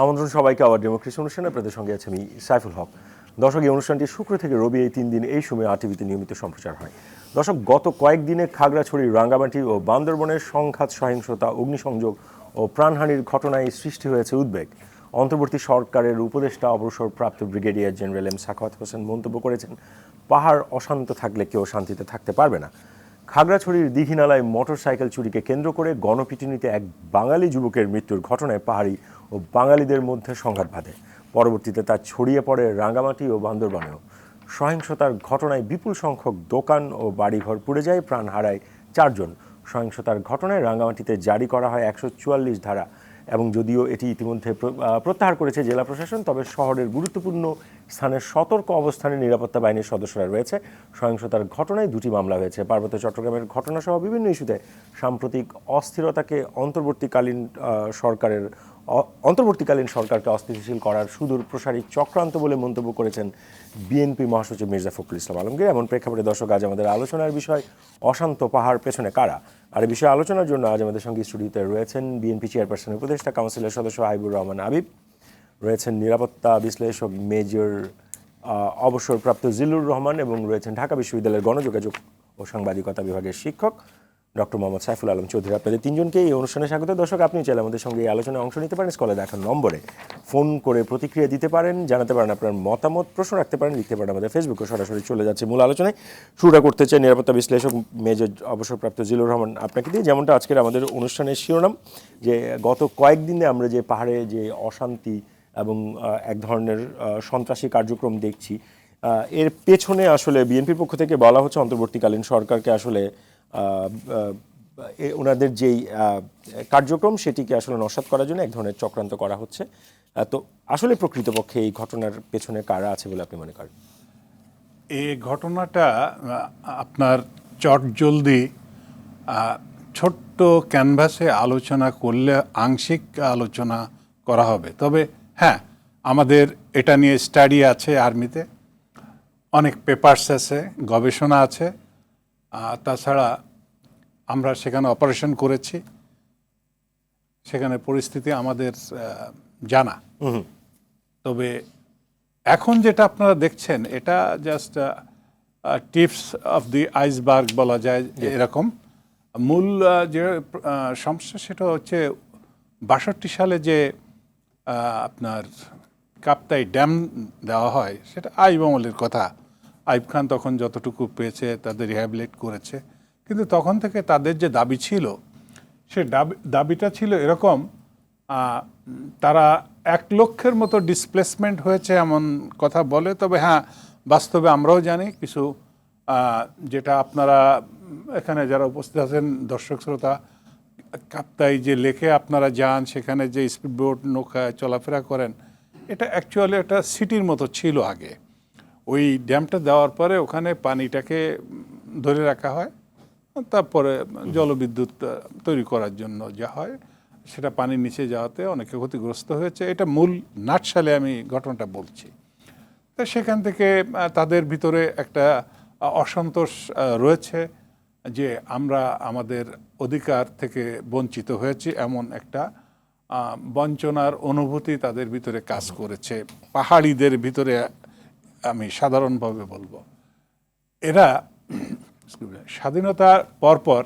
আমন্ত্রণ সবাইকে hour democracy অনুষ্ঠানে। আপনাদের সঙ্গে আছে আমি সাইফুল হক। দর্শক, এই অনুষ্ঠানটি শুক্র থেকে রবি এই 3 দিন এই সময় আরটিভিতে নিয়মিত সম্প্রচার হয়। দর্শক, গত কয়েকদিনে খাগড়াছড়ি, রাঙ্গামাটি ও বান্দরবনের সংঘাত, সহিংসতা, অগ্নিসংযোগ ও প্রাণহানির ঘটনায় সৃষ্টি হয়েছে উদ্বেগ। অন্তর্বর্তী সরকারের উপদেষ্টা অবসরপ্রাপ্ত brigadier general M Sakhawat Hossain মন্তব্য করেছেন, পাহাড় অশান্ত থাকলে কেউ শান্তিতে থাকতে পারবে না। খাগড়াছড়ির দীঘিনালায় মোটরসাইকেল চুরিকে কেন্দ্র করে গণপিটুনিতে এক বাঙালি যুবকের মৃত্যুর ঘটনায় পাহাড়ি ও বাঙালিদের মধ্যে সংঘাত বাধে। পরবর্তীতে তা ছড়িয়ে পড়ে রাঙ্গামাটি ও বান্দরবানেও। সহিংসতার ঘটনায় বিপুল সংখ্যক দোকান ও বাড়িঘর পুড়ে যায়, প্রাণ হারায় 4 জন। সহিংসতার ঘটনায় রাঙ্গামাটিতে জারি করা হয় 144 ধারা, এবং যদিও এটি ইতিমধ্যে প্রত্যাহার করেছে জেলা প্রশাসন, তবে শহরের গুরুত্বপূর্ণ স্থানে সতর্ক অবস্থানে নিরাপত্তা বাহিনীর সদস্যরা রয়েছে। সহিংসতার ঘটনায় 2টি মামলা হয়েছে। পার্বত্য চট্টগ্রামের ঘটনাসহ বিভিন্ন ইস্যুতে সাম্প্রতিক অস্থিরতাকে অন্তর্বর্তীকালীন সরকারকে অস্থিতিশীল করার সুদূর প্রসারী চক্রান্ত বলে মন্তব্য করেছেন বিএনপি মহাসচিব মির্জা ফখরুল ইসলাম আলমগীর। এমন প্রেক্ষাপটে দর্শক, আজ আমাদের আলোচনার বিষয় অশান্ত পাহাড় পেছনে কারা। আর এই বিষয়ে আলোচনার জন্য আজ আমাদের সঙ্গে স্টুডিওতে রয়েছেন বিএনপি চেয়ারপারসন উপদেষ্টা কাউন্সিলের সদস্য হাবিবুর রহমান আবিব, রয়েছেন নিরাপত্তা বিশ্লেষক মেজর অবসরপ্রাপ্ত জিল্লুর রহমান, এবং রয়েছেন ঢাকা বিশ্ববিদ্যালয়ের গণযোগাযোগ ও সাংবাদিকতা বিভাগের শিক্ষক ডক্টর মোহাম্মদ সাইফুল আলম চৌধুরী। আপনাদের 3 জনকে এই অনুষ্ঠানে স্বাগত। দর্শক, আপনি চাইলে আমাদের সঙ্গে এই আলোচনায় অংশ নিতে পারেন। স্কলে দেখার নম্বরে ফোন করে প্রতিক্রিয়া দিতে পারেন, জানাতে পারেন আপনার মতামত, প্রশ্ন রাখতে পারেন, লিখতে পারেন আমাদের ফেসবুকে। সরাসরি চলে যাচ্ছে মূল আলোচনায়। শুরুটা করতে চাই নিরাপত্তা বিশ্লেষক মেজর অবসরপ্রাপ্ত জিল্লুর রহমান আপনাকে দিয়ে। যেমনটা আজকের আমাদের অনুষ্ঠানের শিরোনাম, যে গত কয়েকদিনে আমরা যে পাহাড়ে যে অশান্তি এবং এক ধরনের সন্ত্রাসী কার্যক্রম দেখছি, এর পেছনে আসলে বিএনপির পক্ষ থেকে বলা হচ্ছে অন্তর্বর্তীকালীন সরকারকে আসলে ওনাদের যেই কার্যক্রম সেটিকে আসলে নস্যাৎ করার জন্য এক ধরনের চক্রান্ত করা হচ্ছে। তো আসলে প্রকৃতপক্ষে এই ঘটনার পেছনে কারা আছে বলে আপনি মনে করেন? এই ঘটনাটা আপনার চটজলদি ছোট্ট ক্যানভাসে আলোচনা করলে আংশিক আলোচনা করা হবে। তবে হ্যাঁ, আমাদের এটা নিয়ে স্টাডি আছে, আর্মিতে অনেক পেপারস আছে, গবেষণা আছে। তাছাড়া আমরা সেখানে অপারেশন করেছি, সেখানে পরিস্থিতি আমাদের জানা। তবে এখন যেটা আপনারা দেখছেন, এটা just tips of the iceberg বলা যায় এরকম। মূল যে সমস্যা সেটা হচ্ছে 62 সালে যে আপনার কাপ্তাই ড্যাম দেওয়া হয়, সেটা আইব আমলের কথা। আইব খান তখন যতটুকু পেয়েছে তাদের রিহ্যাবিলিট করেছে, কিন্তু তখন থেকে তাদের যে দাবি ছিল, সে দাবিটা ছিল এরকম, তারা 1 লক্ষের মতো ডিসপ্লেসমেন্ট হয়েছে এমন কথা বলে। তবে হ্যাঁ, বাস্তবে আমরাও জানি কিছু, যেটা আপনারা এখানে যারা উপস্থিত আছেন দর্শক শ্রোতা, কাপ্তাই যে লেকে আপনারা যান, সেখানে যে স্পিডবোট নৌকায় চলাফেরা করেন, এটা অ্যাকচুয়ালি একটা সিটির মতো ছিল আগে। ওই ড্যামটা দেওয়ার পরে ওখানে পানিটাকে ধরে রাখা হয়, তারপরে জলবিদ্যুৎ তৈরি করার জন্য যা হয়, সেটা পানির নিচে যাওয়াতে অনেকে ক্ষতিগ্রস্ত হয়েছে। এটা মূল নাটশালে আমি ঘটনাটা বলছি। তো সেখান থেকে তাদের ভিতরে একটা অসন্তোষ রয়েছে যে আমরা আমাদের অধিকার থেকে বঞ্চিত হয়েছি, এমন একটা বঞ্চনার অনুভূতি তাদের ভিতরে কাজ করেছে। পাহাড়িদের ভিতরে আমি সাধারণভাবে বলবো, এরা স্বাধীনতার পরপর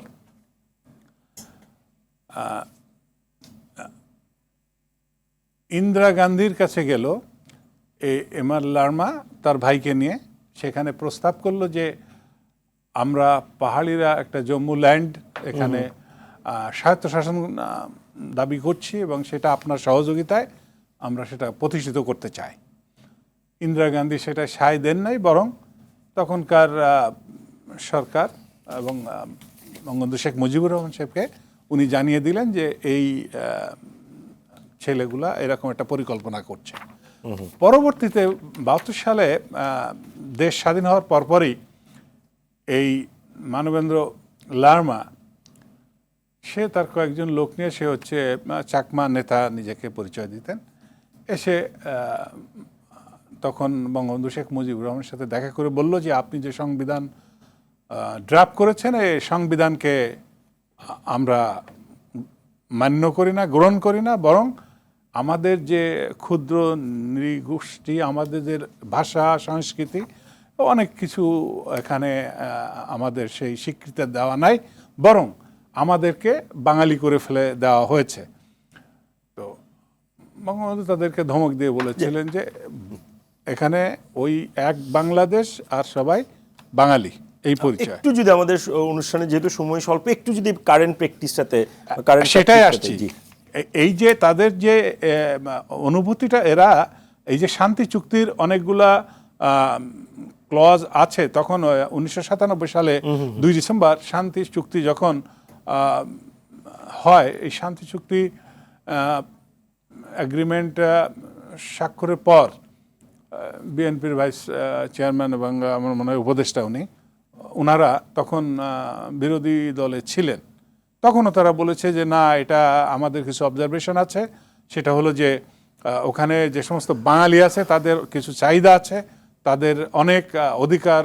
ইন্দিরা গান্ধীর কাছে গেল এমআর লারমা তার ভাইকে নিয়ে। সেখানে প্রস্তাব করলো যে আমরা পাহাড়িরা একটা জম্মু ল্যান্ড, এখানে স্বায়ত্তশাসন দাবি করছি, এবং সেটা আপনার সহযোগিতায় আমরা সেটা প্রতিষ্ঠিত করতে চাই। ইন্দিরা গান্ধী সেটা সায় দেন নাই, বরং তখনকার সরকার এবং বঙ্গবন্ধু শেখ মুজিবুর রহমান সাহেবকে উনি জানিয়ে দিলেন যে এই ছেলেগুলা এরকম একটা পরিকল্পনা করছে। পরবর্তীতে 72 সালে দেশ স্বাধীন হওয়ার পরপরই এই মানবেন্দ্র লারমা, সে তার কয়েকজন লোক নিয়ে, সে হচ্ছে চাকমা নেতা নিজেকে পরিচয় দিতেন, এসে তখন বঙ্গবন্ধু শেখ মুজিবুর রহমানের সাথে দেখা করে বলল যে আপনি যে সংবিধান ড্রাফট করেছেন, এই সংবিধানকে আমরা মান্য করি না, গ্রহণ করি না, বরং আমাদের যে ক্ষুদ্র নৃগোষ্ঠী, আমাদের যে ভাষা সংস্কৃতি, অনেক কিছু এখানে আমাদের সেই স্বীকৃতি দেওয়া নাই, বরং আমাদেরকে বাঙালি করে ফেলে দেওয়া হয়েছে। তো বঙ্গবন্ধু তাদেরকে ধমক দিয়ে বলেছিলেন যে এখানে ওই এক বাংলাদেশ আর সবাই বাঙালি, এই পরিচয়। একটু যদি আমাদের অনুষ্ঠানে যেহেতু সময় স্বল্প, একটু যদি কারেন্ট প্র্যাকটিসটাতে সেটাই আসছি। এই যে তাদের যে অনুভূতিটা, এরা এই যে শান্তি চুক্তির অনেকগুলা ক্লজ আছে, তখন 1997 সালে 2 ডিসেম্বর শান্তি চুক্তি যখন হয়, এই শান্তি চুক্তি এগ্রিমেন্ট স্বাক্ষরের পর বিএনপির ভাইস চেয়ারম্যান এবং আমার মনে হয় উপদেষ্টা ওনারা তখন বিরোধী দলে ছিলেন। তখনও তারা বলেছে যে না, এটা আমাদের কিছু অবজারভেশন আছে, সেটা হলো যে ওখানে যে সমস্ত বাঙালি আছে তাদের কিছু চাহিদা আছে, তাদের অনেক অধিকার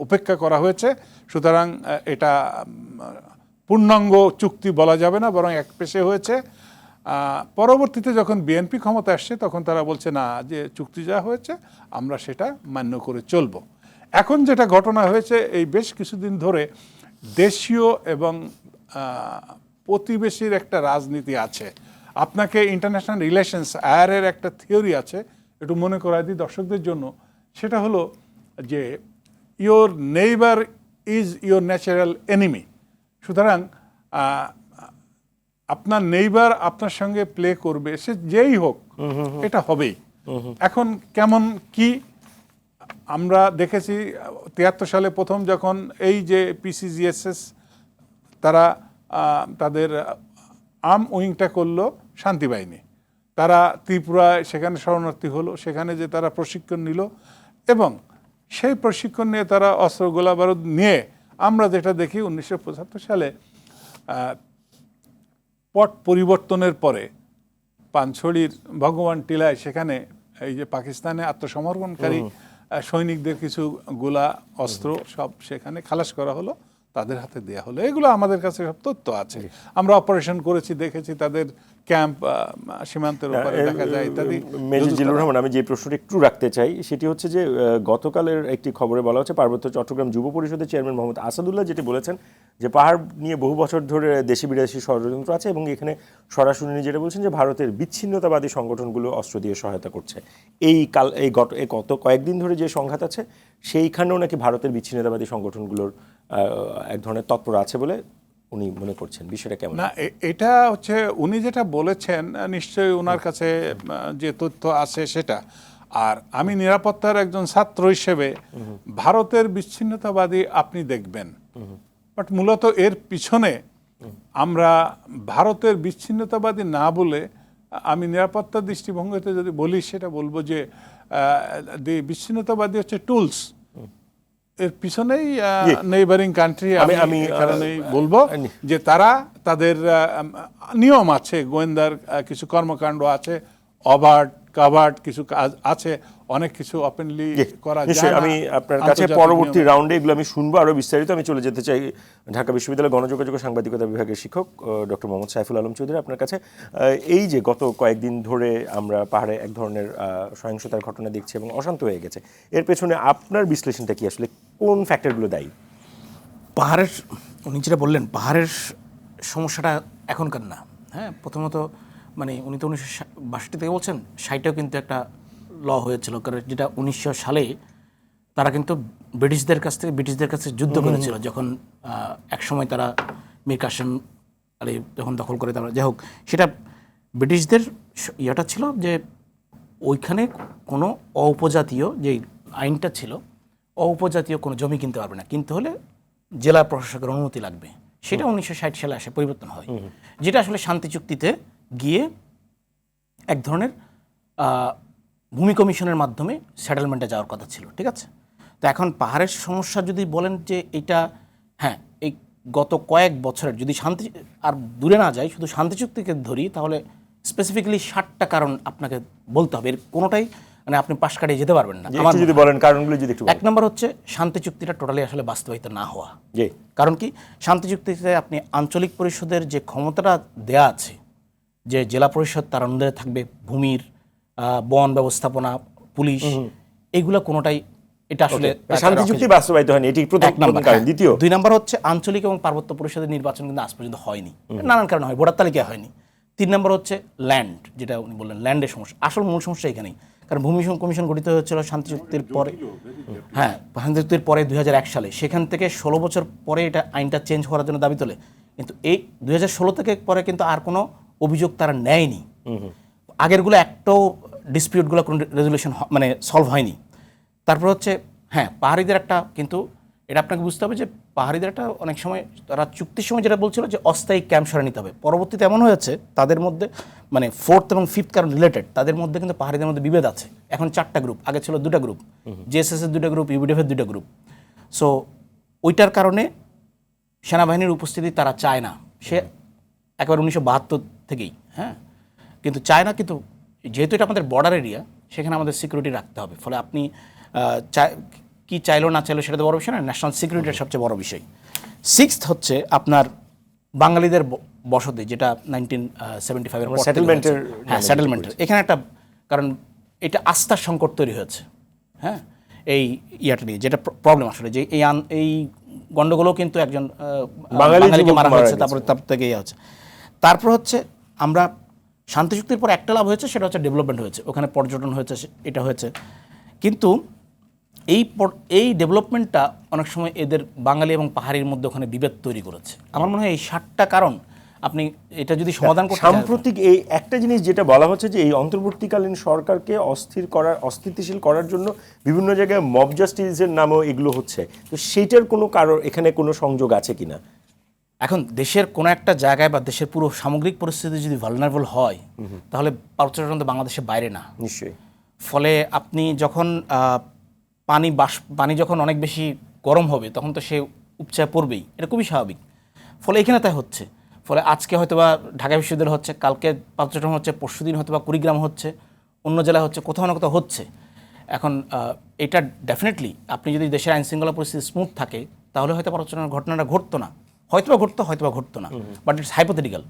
উপেক্ষা করা হয়েছে, সুতরাং এটা পূর্ণাঙ্গ চুক্তি বলা যাবে না, বরং একপেশে হয়েছে। পরবর্তীতে যখন বিএনপি ক্ষমতা আসছে তখন তারা বলছে না, যে চুক্তি যা হয়েছে আমরা সেটা মান্য করে চলব। এখন যেটা ঘটনা হয়েছে, এই বেশ কিছুদিন ধরে দেশীয় এবং প্রতিবেশীর একটা রাজনীতি আছে। আপনাকে ইন্টারন্যাশনাল রিলেশনস এর একটা থিওরি আছে, একটু মনে করাই দিই দর্শকদের জন্য। সেটা হলো যে your neighbour is your natural enemy. সুতরাং আপনার নেইবার আপনার সঙ্গে প্লে করবে, সে যেই হোক, এটা হবেই। এখন কেমন কি আমরা দেখেছি 73 সালে প্রথম যখন এই যে পিসিজিএসএস তারা তাদের আর্ম উইংটা করলো শান্তি বাহিনী, তারা ত্রিপুরায় সেখানে শরণার্থী হলো, সেখানে যে তারা প্রশিক্ষণ নিল, এবং সেই প্রশিক্ষণ নিয়ে তারা অস্ত্র গোলা বারুদ নিয়ে, আমরা যেটা দেখি 1975 সালে পট পরিবর্তনের পরে পানছড়ির ভগবান টিলায় সেখানে এই যে পাকিস্তানে আত্মসমর্পণকারী সৈনিকদের কিছু গোলা অস্ত্র সব সেখানে খালাস করা হলো, তাদের হাতে দেয়া হলো। এগুলো আমাদের কাছে সব তথ্য আছে, আমরা অপারেশন করেছি, দেখেছি তাদের ক্যাম্প সীমান্তের উপরে দেখা যায় ইত্যাদি। মেজর জিল্লুর রহমান, আমি যে প্রশ্নটা একটু রাখতে চাই সেটি হচ্ছে যে গতকালের একটি খবরে বলা হচ্ছে পার্বত্য চট্টগ্রাম যুব পরিষদের চেয়ারম্যান মোহাম্মদ আসাদুল্লাহ যেটি বলেছেন যে পাহাড় নিয়ে বহু বছর ধরে দেশি বিদেশি ষড়যন্ত্র আছে, এবং এখানে সরাসরি যেটা বলছেন যে ভারতের বিচ্ছিন্নতাবাদী সংগঠনগুলো অস্ত্র দিয়ে সহায়তা করছে। এই গত কয়েকদিন ধরে যে সংঘাত আছে সেইখানেও নাকি ভারতের বিচ্ছিন্নতাবাদী সংগঠনগুলোর এক ধরনের তৎপর আছে বলে উনি মনে করছেন। বিষয়টা কেমন? না, এটা হচ্ছে উনি যেটা বলেছেন, নিশ্চয়ই ওনার কাছে যে তথ্য আছে সেটা। আর আমি নিরাপত্তার একজন ছাত্র হিসেবে ভারতের বিচ্ছিন্নতাবাদী আপনি দেখবেন, বাট মূলত এর পিছনে আমরা ভারতের বিচ্ছিন্নতাবাদী না বলে, আমি নিরাপত্তার দৃষ্টিভঙ্গিতে যদি বলি, সেটা বলবো যে বিচ্ছিন্নতাবাদী হচ্ছে টুলস, এর পিছনেই নেইবারিং কান্ট্রি। আমি কারণেই বলবো যে তারা তাদের নিয়ম আছে, গোয়েন্দার কিছু কর্মকাণ্ড আছে, অবার্ট কাভার্ট কিছু কাজ আছে, অনেক কিছু ওপেনলি করা যায় না। আমি আপনার কাছে পরবর্তী রাউন্ডে এগুলো আমি শুনবো আরো বিস্তারিত। আমি চলে যেতে চাই ঢাকা বিশ্ববিদ্যালয়ের গণযোগাযোগ ও সাংবাদিকতা বিভাগের শিক্ষক ডক্টর মোহাম্মদ সাইফুল আলম চৌধুরী, আপনার কাছে। এই যে গত কয়েকদিন ধরে আমরা পাহাড়ে এক ধরনের সহিংসতার ঘটনা দেখছি এবং অশান্ত হয়ে গেছে, এর পেছনে আপনার বিশ্লেষণটা কি? আসলে কোন ফ্যাক্টরগুলো দায়ী? পাহাড়ের, উনি যেটা বললেন, পাহাড়ের সমস্যাটা এখনকার না। হ্যাঁ, প্রথমত মানে উনি তো 1962 থেকে বলছেন, 60-এও কিন্তু একটা ল হয়েছিল, কারণ যেটা 1900 সালে তারা কিন্তু ব্রিটিশদের কাছে যুদ্ধ করেছিল, যখন একসময় তারা মীর কাসেম আলী যখন দখল করে, তারা যাই হোক, সেটা ব্রিটিশদের ইয়েটা ছিল যে ওইখানে কোনো অউপজাতীয় যে আইনটা ছিল, অউপজাতীয় কোনো জমি কিনতে পারবে না, কিনতে হলে জেলা প্রশাসকের অনুমতি লাগবে। সেটা 1960 সালে আসে পরিবর্তন হয়, যেটা আসলে শান্তি চুক্তিতে গিয়ে এক ধরনের ভূমি কমিশনের মাধ্যমে সেটেলমেন্টে যাওয়ার কথা ছিল। ঠিক আছে, তো এখন পাহাড়ের সমস্যা যদি বলেন যে এটা, হ্যাঁ, এই গত কয়েক বছরের যদি শান্তি আর দূরে না যায়, শুধু শান্তি চুক্তিকে ধরি, তাহলে স্পেসিফিক্যালি 60টা কারণ আপনাকে বলতে হবে, এর কোনোটাই মানে আপনি পাশ কাটিয়ে যেতে পারবেন না। আমার যদি বলেন কারণগুলো যদি একটু। এক নম্বর হচ্ছে শান্তি চুক্তিটা টোটালি আসলে বাস্তবায়িত না হওয়া। জি, কারণ কি, শান্তি চুক্তিতে আপনি আঞ্চলিক পরিষদের যে ক্ষমতাটা দেয়া আছে, যে জেলা পরিষদ তার আন্ডারে থাকবে, ভূমির বন ব্যবস্থাপনা, পুলিশ, এগুলো কোনোটাই এটা আসলে শান্তি চুক্তি বাস্তবায়িত হয়নি, এটি প্রথম এক নাম্বার। কারণ। দ্বিতীয়, 2 নাম্বার হচ্ছে আঞ্চলিক এবং পার্বত্য পরিষদের নির্বাচন কিন্তু আজ পর্যন্ত হয়নি, নানান কারণে হয়, ভোটার তালিকায় হয়নি। 3 নম্বর হচ্ছে ল্যান্ড, যেটা উনি বললেন ল্যান্ডের সমস্যা। আসল মূল সমস্যা এখানেই, কারণ ভূমি কমিশন গঠিত হয়েছিল শান্তি চুক্তির পরে, হ্যাঁ শান্তি চুক্তির পরে 2001 সালে। সেখান থেকে 16 বছর পরে এটা আইনটা চেঞ্জ করার জন্য দাবি তোলে, কিন্তু এই 2016 থেকে পরে কিন্তু আর কোনো অভিযোগ তারা নেয়নি। আগেরগুলো একটাও ডিসপিউটগুলো কোনো রেজলিউশন মানে সলভ হয়নি। তারপর হচ্ছে হ্যাঁ পাহাড়িদের একটা, কিন্তু এটা আপনাকে বুঝতে হবে যে পাহাড়িদের একটা অনেক সময় তারা চুক্তির সময় যেটা বলছিল যে অস্থায়ী ক্যাম্প সরে নিতে হবে, পরবর্তীতে এমন হয়েছে তাদের মধ্যে মানে 4th এবং 5th কারণ রিলেটেড, তাদের মধ্যে কিন্তু পাহাড়িদের মধ্যে বিভেদ আছে। এখন 4টা গ্রুপ, আগে ছিল 2টা গ্রুপ, জেএসএস এর 2টা গ্রুপ, ইউবিডিএফ এর 2টা গ্রুপ। সো ওইটার কারণে সেনাবাহিনীর উপস্থিতি তারা চায় না, সে একেবারে 1972 থেকেই, হ্যাঁ কিন্তু চায় না। কিন্তু যেহেতু এটা আমাদের বর্ডার এরিয়া, সেখানে আমাদের সিকিউরিটি রাখতে হবে। ফলে আপনি কি চাইলো না চাইলো সেটা তো বড় বিষয় না, ন্যাশনাল সিকিউরিটির সবচেয়ে বড় বিষয়। 6th হচ্ছে আপনার বাঙালিদের বসতি, যেটা 1975 এর পর থেকে সেটেলমেন্টের, হয়েছে। হ্যাঁ সেটেলমেন্টের এখানে একটা, কারণ এটা আস্থার সংকট তৈরি হয়েছে, হ্যাঁ এই ইয়াটা নিয়ে যেটা প্রবলেম আসলে, যে এই গন্ডগোলও কিন্তু একজন বাঙালিকে মারা হয়েছে, তারপর থেকে ইয়ে হচ্ছে। তারপর হচ্ছে আমরা শান্তি চুক্তির পর একটা লাভ হয়েছে, সেটা হচ্ছে ডেভেলপমেন্ট হয়েছে, ওখানে পর্যটন হয়েছে, এটা হয়েছে। কিন্তু এই ডেভেলপমেন্টটা অনেক সময় এদের বাঙালি এবং পাহাড়ির মধ্যে ওখানে বিভেদ তৈরি করেছে। আমার মনে হয় এই 7টা কারণ আপনি এটা যদি সমাধান করতে চান। সাম্প্রতিক এই একটা জিনিস যেটা বলা হচ্ছে যে এই অন্তর্বর্তীকালীন সরকারকে অস্থিতিশীল করার জন্য বিভিন্ন জায়গায় মব জাস্টিসের নামেও এগুলো হচ্ছে, তো সেইটার কোনো কারণ এখানে কোনো সংযোগ আছে কিনা? এখন দেশের কোনো একটা জায়গায় বা দেশের পুরো সামগ্রিক পরিস্থিতি যদি ভালনারেবল হয়, তাহলে পর্যটন তো বাংলাদেশের বাইরে না। নিশ্চয়ই। ফলে আপনি যখন পানি যখন অনেক বেশি গরম হবে, তখন তো সে উপচায় পড়বেই, এটা খুবই স্বাভাবিক। ফলে এখানে তাই হচ্ছে। ফলে আজকে হয়তো বা ঢাকা বিশ্ববিদ্যালয় হচ্ছে, কালকে পর্যটন হচ্ছে, পরশুদিন হয়তো বা কুড়িগ্রাম হচ্ছে, অন্য জেলায় হচ্ছে, কোথাও না কোথাও হচ্ছে। এখন এটা ডেফিনেটলি আপনি যদি দেশের আইনশৃঙ্খলা পরিস্থিতি স্মুথ থাকে, তাহলে হয়তো পর্যটনের ঘটনাটা ঘটতো না, হয়তোবা ঘটতো না, বাট ইটস হাইপোথেটিক্যাল।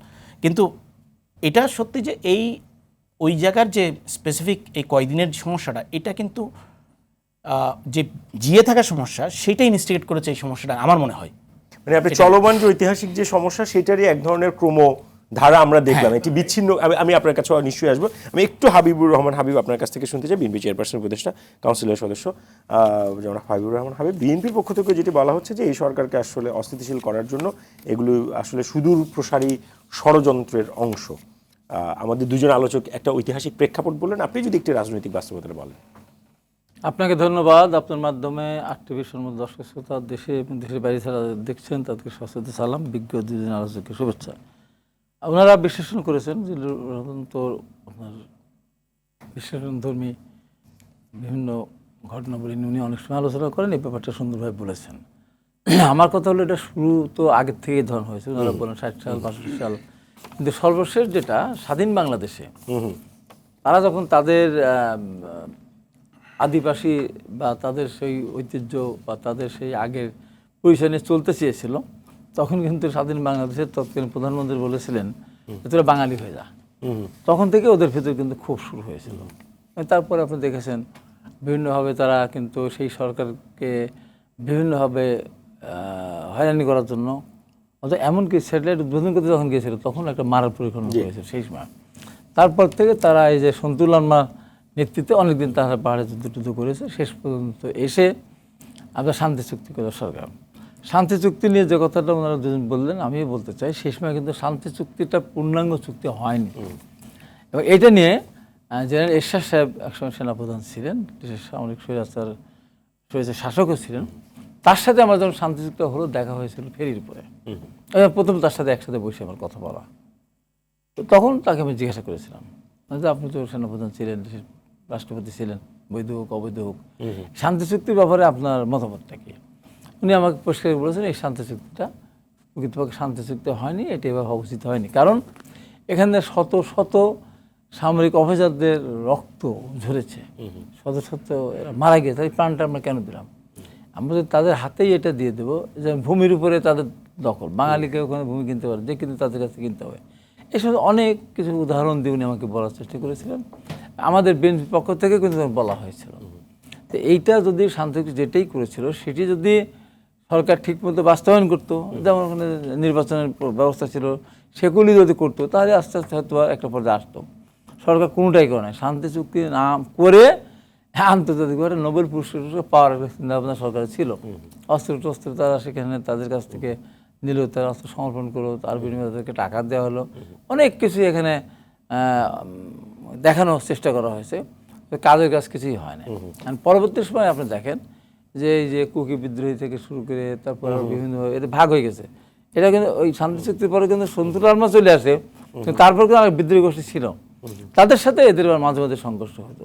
কিন্তু এটা সত্যি যে ওই জায়গার যে স্পেসিফিক এই কয়দিনের সমস্যাটা, এটা কিন্তু যে জিয়ে থাকার সমস্যা, সেটাই ইনস্টিগেট করেছে এই সমস্যাটা, আমার মনে হয়। মানে আপনি চলমান যে ঐতিহাসিক যে সমস্যা, সেটারই এক ধরনের ধারা আমরা দেখলাম, এটি বিচ্ছিন্ন। আমি আপনার কাছে নিশ্চয়ই আসবো। আমি একটু হাবিবুর রহমান হাবিব আপনার কাছ থেকে শুনতে চাই, বিএনপি চেয়ারপারসন উপদেষ্টা কাউন্সিলের সদস্য যেমন হাবিবুর রহমান হাবিব। বিএনপির পক্ষ থেকে যেটি বলা হচ্ছে যে এই সরকারকে আসলে অস্থিতিশীল করার জন্য এগুলো আসলে সুদূর প্রসারী ষড়যন্ত্রের অংশ। আমাদের দুজন আলোচক একটা ঐতিহাসিক প্রেক্ষাপট বললেন, আপনি যদি একটি রাজনৈতিক বাস্তবতা বলেন। আপনাকে ধন্যবাদ। আপনার মাধ্যমে 8টি বিষয়ের মধ্যে দর্শক শ্রোতা দেশে এবং দেশের বাইরে যারা দেখছেন তাদেরকে সশ্রদ্ধ সালাম, বিজ্ঞ দুজন আলোচককে শুভেচ্ছা। আপনারা বিশ্লেষণ করেছেন যে তো আপনার বিশ্লেষণধর্মী বিভিন্ন ঘটনাবলী নিয়ে উনি অনেক সময় আলোচনা করেন, এই ব্যাপারটা সুন্দরভাবে বলেছেন। আমার কথা হলো এটা শুরু তো আগের থেকেই ধরন হয়েছে, ওনারা বলেন 60 সাল 65 সাল, কিন্তু সর্বশেষ যেটা স্বাধীন বাংলাদেশে তারা যখন তাদের আদিবাসী বা তাদের সেই ঐতিহ্য বা তাদের সেই আগের পরিচয় নিয়ে চলতে চেয়েছিল, তখন কিন্তু স্বাধীন বাংলাদেশের তৎকালীন প্রধানমন্ত্রী বলেছিলেন তোরা বাঙালি হয়ে যা। তখন থেকে ওদের ভেতরে কিন্তু ক্ষোভ শুরু হয়েছিল। তারপরে আপনি দেখেছেন বিভিন্নভাবে তারা কিন্তু সেই সরকারকে বিভিন্নভাবে হয়রানি করার জন্য, অর্থাৎ এমনকি স্যাটেলাইট উদ্বোধন করতে যখন গিয়েছিল তখন একটা মারার পরিকল্পনা করেছিল সেই সময়। তারপর থেকে তারা এই যে সন্তুলনমা নেতৃত্বে অনেকদিন তারা পাহাড়ে যুদ্ধ করেছে, শেষ পর্যন্ত এসে আপনার শান্তি চুক্তি করে সরকার। শান্তি চুক্তি নিয়ে যে কথাটা ওনারা দুজন বললেন, আমিও বলতে চাই সেই সময় কিন্তু শান্তি চুক্তিটা পূর্ণাঙ্গ চুক্তি হয়নি। এবং এটা নিয়ে জেনারেল এরশাদ সাহেব একসময় সেনাপ্রধান ছিলেন, দেশের সামরিক স্বৈরাচার শাসকও ছিলেন, তার সাথে আমার যখন শান্তি চুক্তি হলো দেখা হয়েছিল ফেরির পরে। প্রথম তার সাথে একসাথে বসে আমার কথা বলা, তো তখন তাকে আমি জিজ্ঞাসা করেছিলাম যে আপনি তো সেনাপ্রধান ছিলেন, দেশের রাষ্ট্রপতি ছিলেন, বৈধ হোক অবৈধ হোক, শান্তি চুক্তির ব্যাপারে আপনার মতামতটা কি? উনি আমাকে পরিষ্কার বলেছেন এই শান্তি চুক্তিটা প্রকৃতপক্ষে শান্তি চুক্তি হয়নি, এটি এবার হওয়া উচিত হয়নি। কারণ এখানে শত শত সামরিক অফিসারদের রক্ত ঝরেছে, শত শত মারা গিয়েছে, তাই প্রাণটা আমরা কেন দিলাম? আমরা যদি তাদের হাতেই এটা দিয়ে দেবো যে ভূমির উপরে তাদের দখল, বাঙালিকে ওখানে ভূমি কিনতে পারে, যে কিন্তু তাদের কাছে কিনতে হবে, এসব অনেক কিছু উদাহরণ দিয়ে উনি আমাকে বলার চেষ্টা করেছিলেন, আমাদের বিএনপির পক্ষ থেকে কিন্তু বলা হয়েছিল। তো এইটা যদি শান্তি যেটাই করেছিল সেটি যদি সরকার ঠিকমতো বাস্তবায়ন করতো, যেমন ওখানে নির্বাচনের ব্যবস্থা ছিল সেগুলি যদি করতো, তাহলে আস্তে আস্তে হয়তো একটা পর্যায়ে আসতো। সরকার কোনোটাই করে না, শান্তি চুক্তি না করে আন্তর্জাতিকভাবে নোবেল পুরস্কার পাওয়ার একটা চিন্তাভাবনা সরকারের ছিল। অস্ত্র টস্ত্র তারা সেখানে তাদের কাছ থেকে নিল, তারা অস্ত্র সমর্পণ করলো, তার বিনিময়ে তাদেরকে টাকা দেওয়া হলো, অনেক কিছু এখানে দেখানোর চেষ্টা করা হয়েছে, কাজের কাজ কিছুই হয় না। আর পরবর্তী সময় আপনি দেখেন যে এই যে কুকি বিদ্রোহী থেকে শুরু করে তারপর বিভিন্ন এটা ভাগ হয়ে গেছে। এটা কিন্তু ওই শান্তি চুক্তির পরে কিন্তু সন্তুল আলমা চলে আসে, কিন্তু তারপর কিন্তু অনেক বিদ্রোহী গোষ্ঠী ছিল, তাদের সাথে এদের মাঝে মাঝে সংঘর্ষ হতো।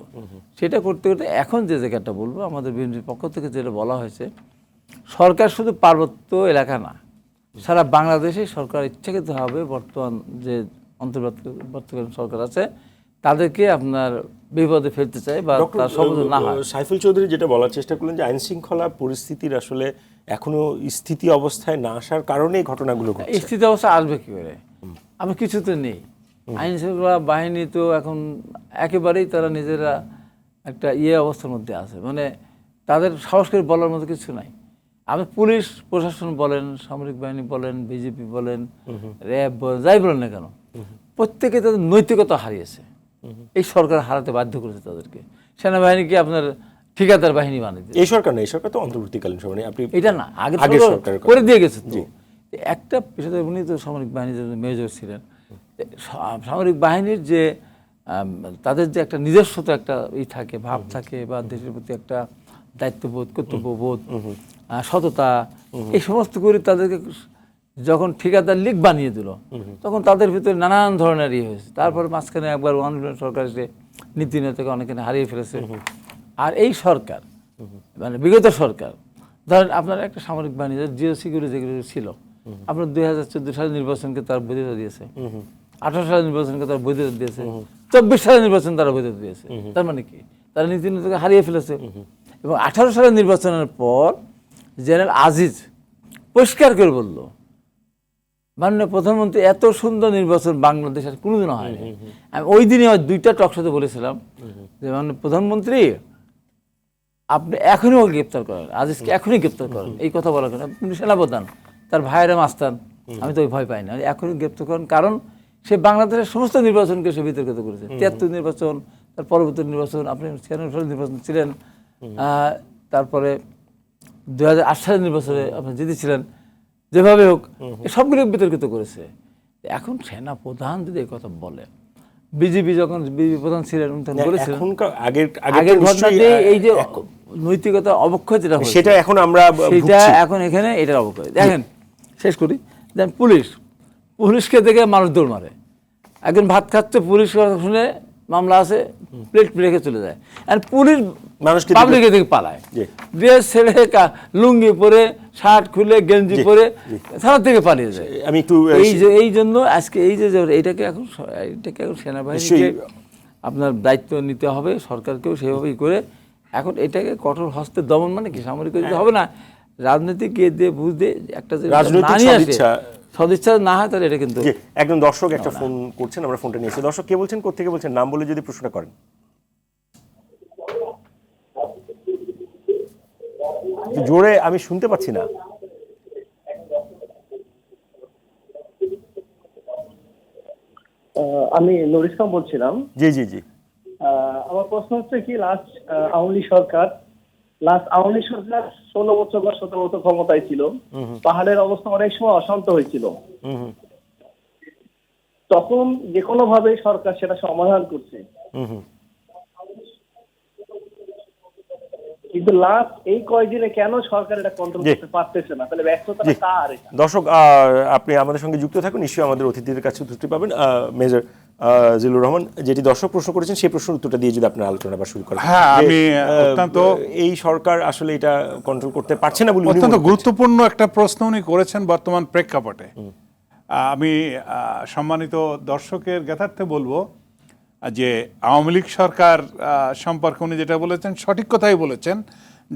সেটা করতে করতে এখন যে জায়গাটা বলবো, আমাদের বিএনপির পক্ষ থেকে যেটা বলা হয়েছে, সরকার শুধু পার্বত্য এলাকা না, সারা বাংলাদেশে সরকার ইচ্ছাকৃতভাবে বর্তমান যে অন্তর্বর্তীকালীন সরকার আছে তাদেরকে আপনার বিপদে ফেলতে চায় বা তার সমর্থন না হয়। সাইফুল চৌধুরী যেটা বলার চেষ্টা করলেন যে আইন শৃঙ্খলা পরিস্থিতির আসলে এখনো স্থিতি অবস্থায় না আসার কারণেই ঘটনাগুলো ঘটছে। স্থিতি অবস্থা আসবে কি করে? আমরা কিছু তো নেই, আইন শৃঙ্খলা বাহিনী তো এখন একেবারেই তারা নিজেরা একটা অবস্থার মধ্যে আছে, মানে তাদের সাহস করে বলার মতো কিছু নাই। আমি পুলিশ প্রশাসন বলেন, সামরিক বাহিনী বলেন, বিজেপি বলেন, র্যাব বলেন, যাই বলেন না কেন, প্রত্যেকে তাদের নৈতিকতা হারিয়েছে। এই সরকার হারাতে বাধ্য করেছে তাদেরকে। সেনাবাহিনীকে আপনার ঠিকাদার বাহিনী বানিয়ে দিয়েছে। এই সরকার না, এই সরকার তো অন্তর্বর্তীকালীন সময় আপনি এটা না, আগে সরকার করে দিয়ে গেছে তো। একটা পেশাদার, উনি তো সামরিক বাহিনীর মেজর ছিলেন, সামরিক বাহিনীর যে তাদের যে একটা নিজস্বতা একটা থাকে, ভাব থাকে, বা দেশের প্রতি একটা দায়িত্ববোধ, কর্তব্যবোধ, সততা, এই সমস্ত করে তাদেরকে যখন ঠিকাদার লীগ বানিয়ে দিল, তখন তাদের ভিতরে নানান ধরনের হয়েছে। তারপরে মাঝখানে একবার সরকার এসে নীতি নেতাকে অনেকখানে হারিয়ে ফেলেছে। আর এই সরকার, মানে বিগত সরকার, ধরেন আপনার একটা সামরিক বাহিনী জিও সিকিউরিটি যেগুলো ছিল, আপনার 2014 সালের নির্বাচনকে তার বৈধতা দিয়েছে, 18 সালের নির্বাচনকে তার বৈধতা দিয়েছে, 24 সালের নির্বাচন তারা বৈধতা দিয়েছে। তার মানে কি? তারা নীতি নেতাকে হারিয়ে ফেলেছে। এবং 18 সালের নির্বাচনের পর জেনারেল আজিজ পরিষ্কার করে বলল, মাননীয় প্রধানমন্ত্রী, এত সুন্দর নির্বাচন বাংলাদেশের কোনোদিনও হয়নি। আমি ওই দিনে দুইটা টকশোতে বলেছিলাম যে মাননীয় প্রধানমন্ত্রী, আপনি এখনই ওকে গ্রেপ্তার করেন, আজিজকে এখনই গ্রেপ্তার করেন। এই কথা বলার কেন? আপনি সেনাপ্রধান, তার ভাইয়েরা মাস্তান, আমি তো ওই ভয় পাই না, এখনই গ্রেপ্তার করেন। কারণ সে বাংলাদেশের সমস্ত নির্বাচনকে সে বিতর্কিত করেছে। 73 নির্বাচন, তার পরবর্তী নির্বাচন, আপনি 96 সালের নির্বাচন ছিলেন, তারপরে 2008 সালের নির্বাচনে আপনি জিতেছিলেন, যেভাবে হোক সবগুলো বিতর্কিত করেছে। এখন সেনা প্রধান যদি এই কথা বলে, বিজেপি যখন বিজেপি প্রধান ছিলেন তখন বলেছিলেন, আগের ঘটনাতে এই যে নৈতিকতা অবক্ষয় যেটা হয়েছে, সেটা এখন আমরা সেটা এখন এখানে এটার অবক্ষয়। দেখেন, শেষ করি, দেখেন পুলিশকে দেখে মানুষ দৌড় মারে। একজন ভাত খাচ্ছে, পুলিশ শুনে মামলা আছে, প্লেট রেখে চলে যায়। আর পুলিশ পাবলিকের দিকে পালায়, ড্রেস ছেড়ে লুঙ্গি পরে, শার্ট খুলে, গেঞ্জি পরে থানার থেকে পালিয়ে যায়। আমি একটু এই জন্য আজকে এই যে এটাকে এখন সেনাবাহিনীকে আপনার দায়িত্ব নিতে হবে, সরকারকেও সেভাবেই করে এখন এটাকে কঠোর হস্তে দমন, মানে কি সামরিক হবে না, রাজনৈতিক দিয়ে বুঝতে একটা সদিচ্ছা না হয়, তাহলে এটা কিন্তু একজন দর্শক একটা ফোন করছেন, আমরা ফোনটা নিয়েছি। দর্শক কে বলছেন, কোথেকে বলছেন, নাম বলে যদি প্রশ্নটা করেন। জোরে আমি শুনতে পাচ্ছি না। আমি নুর ইসলাম বলছিলাম। জি জি জি। আমার প্রশ্ন হচ্ছে কি, লাস্ট আওয়ামী সরকার 16 বছর বা 17 বছর ক্ষমতায় ছিল, পাহাড়ের অবস্থা অনেক সময় অশান্ত হয়েছিল, তখন যে কোনো ভাবে সরকার সেটা সমাধান করছে, কিন্তু লাস্ট এই কয়েকদিনে কেন সরকার এটা কন্ট্রোল করতে পারতেছে না? তাহলে ব্যর্থতাটা কার? দর্শক, আপনি আমাদের সঙ্গে যুক্ত থাকুন, নিশ্চয়ই আমাদের অতিথিদের কাছে উত্তরটি পাবেন। মেজর জিলুর রহমান যেটি দর্শক প্রশ্ন করেছেন, সেই প্রশ্নের উত্তরটা দিয়ে যদি আপনার আলোচনা শুরু করেন। হ্যাঁ, আমি অত্যন্ত এই সরকার আসলে এটা কন্ট্রোল করতে পারছে না বলে অত্যন্ত গুরুত্বপূর্ণ একটা প্রশ্ন উনি করেছেন বর্তমান প্রেক্ষাপটে। আমি সম্মানিত দর্শকের জ্ঞাতার্থে বলবো যে আওয়ামী লীগ সরকার সম্পর্কে উনি যেটা বলেছেন সঠিক কথাই বলেছেন,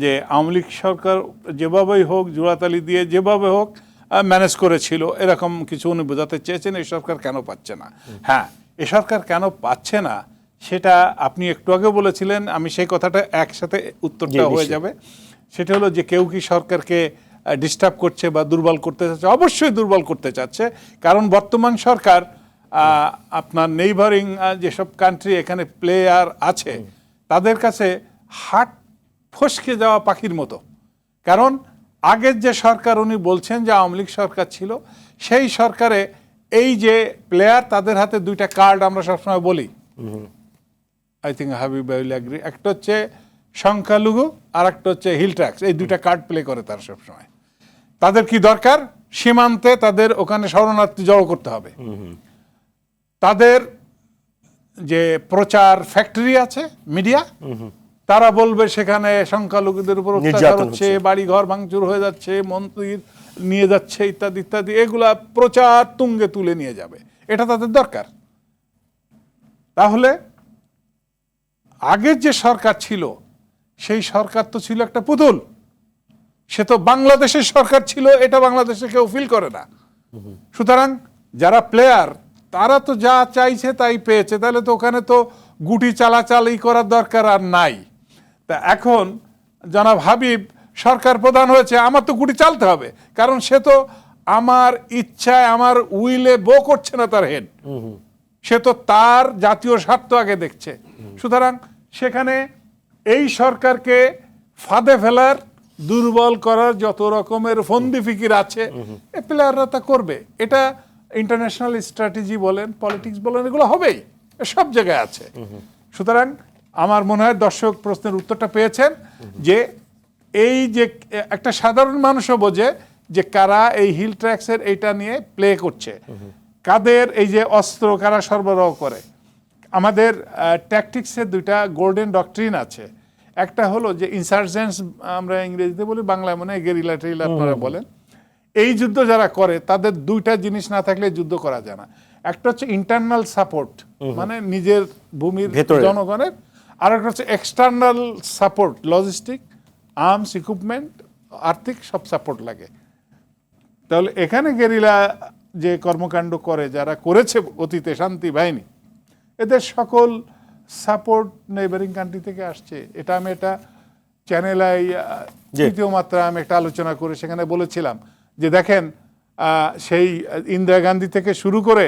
যে আওয়ামী লীগ সরকার যেভাবেই হোক, জোড়াতালি দিয়ে যেভাবে হোক ম্যানেজ করেছিল, এরকম কিছু উনি বোঝাতে চেয়েছেন। এই সরকার কেন পাচ্ছে না? হ্যাঁ, এ সরকার কেন পাচ্ছে না সেটা আপনি একটু আগে বলেছিলেন, আমি সেই কথাটা একসাথে উত্তরটা হয়ে যাবে। সেটা হলো যে কেউ কি সরকারকে ডিস্টার্ব করছে বা দুর্বল করতে চাচ্ছে? অবশ্যই দুর্বল করতে চাচ্ছে, কারণ বর্তমান সরকার আপনার নেইবারিং যেসব কান্ট্রি এখানে প্লেয়ার আছে তাদের কাছে হাট ফসকে যাওয়া পাখির মতো। কারণ আগের যে সরকার উনি বলছেন যে আওয়ামী লীগ সরকার ছিল, সেই সরকারে এই যে প্লেয়ার তাদের হাতে দুইটা কার্ড আমরা সবসময় বলি, I think Habib will agree, একটা হচ্ছে সংখ্যালঘু আর একটা হচ্ছে হিল ট্যাক্স। এই দুইটা কার্ড প্লে করে তারা সবসময়। তাদের কি দরকার? সীমান্তে তাদের ওখানে শরণার্থী জড়ো করতে হবে। তাদের যে প্রচার ফ্যাক্টরি আছে, মিডিয়া, তারা বলবে সেখানে সংখ্যালঘুদের উপর অত্যাচার হচ্ছে, বাড়ি ঘর ভাঙচুর হয়ে যাচ্ছে, মন্ত্রীর নিয়ে যাচ্ছে, ইত্যাদি ইত্যাদি। এগুলা প্রচার তুঙ্গে তুলে নিয়ে যাবে, এটা তাদের দরকার। তাহলে আগের যে সরকার ছিল সেই সরকার তো ছিল একটা পুতুল, সে তো বাংলাদেশের সরকার ছিল, এটা বাংলাদেশে কেউ ফিল করে না। সুতরাং যারা প্লেয়ার তারা তো যা চাইছে তাই পেয়েছে, তাহলে তো ওখানে তো গুটি চালাচালি করার দরকার আর নাই। তা এখন জনাব হাবিব সরকার প্রধান হয়েছে, আমার তো গুটি চালতে হবে, কারণ সে তো আমার ইচ্ছায় আমার উইলে বো করছে না তার হেড, সে তো তার জাতীয় স্বার্থ আগে দেখছে। সুতরাং সেখানে এই সরকারকে ফাঁদে ফেলার, দুর্বল করার যত রকমের ফন্দি ফিকির আছে এ প্লেয়াররা তা করবে। এটা ইন্টারন্যাশনাল স্ট্র্যাটেজি বলেন, পলিটিক্স বলেন, এগুলো হবেই, সব জায়গায় আছে। সুতরাং আমার মনে হয় দর্শক প্রশ্নের উত্তরটা পেয়েছেন, যে এই যে একটা সাধারণ মানুষও বোঝে যে কারা এই হিল ট্র্যাক্সের এইটা নিয়ে প্লে করছে, কাদের এই যে অস্ত্র কারা সরবরাহ করে। আমাদের ট্যাকটিক্সের দুইটা গোল্ডেন ডক্ট্রিন আছে। একটা হলো যে ইনসার্জেন্টস, আমরা ইংরেজিতে বলি, বাংলায় মনে হয় গেরিলা টেরিলা আপনারা বলেন। এই যুদ্ধ যারা করে তাদের দুইটা জিনিস না থাকলে যুদ্ধ করা যায় না। একটা হচ্ছে ইন্টারনাল সাপোর্ট, মানে নিজের ভূমির জনগণের, আর একটা হচ্ছে external support, logistic, arms, equipment, আর্থিক সব সাপোর্ট লাগে। তাহলে এখানে গেরিলা যে কর্মকাণ্ড করে, যারা করেছে অতীতে শান্তি বাহিনী, এদের সকল সাপোর্ট নেইবারিং কান্ট্রি থেকে আসছে। এটা আমি এটা চ্যানেল আই তৃতীয় মাত্রা আমি একটা আলোচনা করে সেখানে বলেছিলাম যে দেখেন, সেই ইন্দিরা গান্ধী থেকে শুরু করে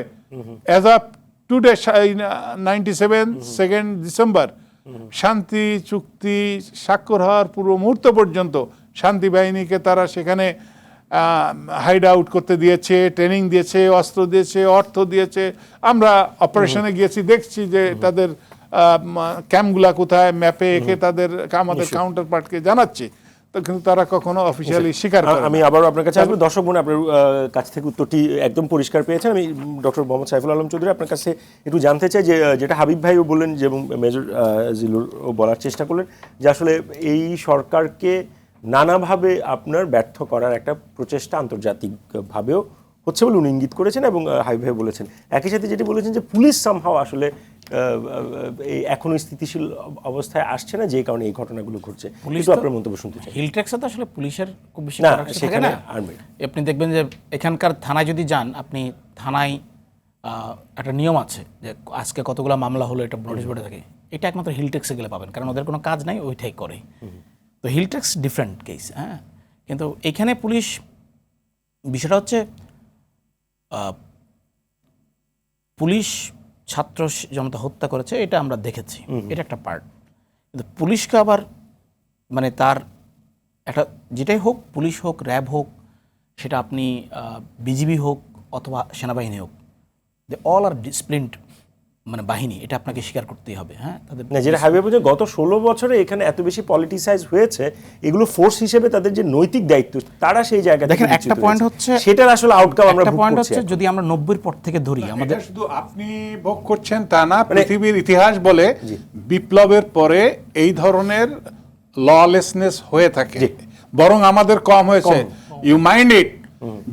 অ্যাজ আপ টুডে 97 2 ডিসেম্বর শান্তি চুক্তি স্বাক্ষর হওয়ার পূর্ব মুহূর্ত পর্যন্ত শান্তি বাহিনীকে তারা সেখানে হাইড আউট করতে দিয়েছে, ট্রেনিং দিয়েছে, অস্ত্র দিয়েছে, অর্থ দিয়েছে। আমরা অপারেশনে গিয়েছি, দেখছি যে তাদের ক্যাম্পগুলা কোথায়, ম্যাপে এঁকে তাদের আমাদের কাউন্টার পার্টকে জানাচ্ছি, কিন্তু তারা কখনো অফিসিয়ালি স্বীকার করে না। আমি আবারও আপনার কাছে আসবো। দর্শক বোন, আপনার কাছ থেকে উত্তরটি একদম পরিষ্কার পেয়েছেন। আমি ডক্টর মোহাম্মদ সাইফুল আলম চৌধুরী আপনার কাছে একটু জানতে চাই যে যেটা হাবিব ভাইও বললেন যে, এবং মেজর জিলুরও বলার চেষ্টা করলেন, যে আসলে এই সরকারকে নানাভাবে আপনার ব্যর্থ করার একটা প্রচেষ্টা আন্তর্জাতিকভাবেও হচ্ছে বলে উনি ইঙ্গিত করেছেন, এবং হাবিব ভাই বলেছেন। একই সাথে যেটি বলেছেন যে পুলিশ সামহাও আসলে এই এখনো স্থিতিশীল অবস্থায় আসছে না, যে কারণে এই ঘটনাগুলো ঘটছে। পুলিশ আপনার মন্তব্য শুনতে চাই। হিল ট্র্যাক্সে তো আসলে পুলিশের খুব বেশি না, করার কিছু থাকে সেখানে না। আর্মি। আপনি দেখবেন যে এখানকার থানায় যদি যান, আপনি থানায় একটা নিয়ম আছে যে আজকে কতগুলো মামলা হলো, এটা নোটিশ বোর্ডে থাকে। এটা একমাত্র হিল ট্র্যাক্সে গেলে পাবেন, কারণ ওদের কোনো কাজ নাই, ওইটাই করে। তো হিল ট্র্যাক্স ডিফারেন্ট কেস, হ্যাঁ। কিন্তু এখানে পুলিশ, বিষয়টা হচ্ছে পুলিশ ছাত্র জনতা হত্যা করেছে, এটা আমরা দেখেছি, এটা একটা পার্ট। কিন্তু পুলিশকে আবার মানে তার একটা, যেটাই হোক, পুলিশ হোক, র্যাব হোক, সেটা আপনি বিজিবি হোক অথবা সেনাবাহিনী হোক, দে অল আর ডিসিপ্লিনড মানে বাহিনী, এটা আপনাকে স্বীকার করতেই হবে। হ্যাঁ, তাদের না, যেটা হাবিব বলছে, গত 16 বছরে এখানে এত বেশি পলিটিসাইজ হয়েছে, এগুলো ফোর্স হিসেবে তাদের যে নৈতিক দায়িত্ব, তারা সেই জায়গায় দেখেন, একটা পয়েন্ট হচ্ছে, সেটার আসলে আউটকাম আমরা ভোগ পয়েন্ট করছি। হচ্ছে, যদি আমরা 90-র পর থেকে ধরি, আমাদের শুধু আপনি ভোগ করছেন তা না, পৃথিবীর ইতিহাস বলে বিপ্লবের পরে এই ধরনের ললেসনেস হয়ে থাকে, বরং আমাদের কম হয়েছে। ইউ মাইন্ড ইট,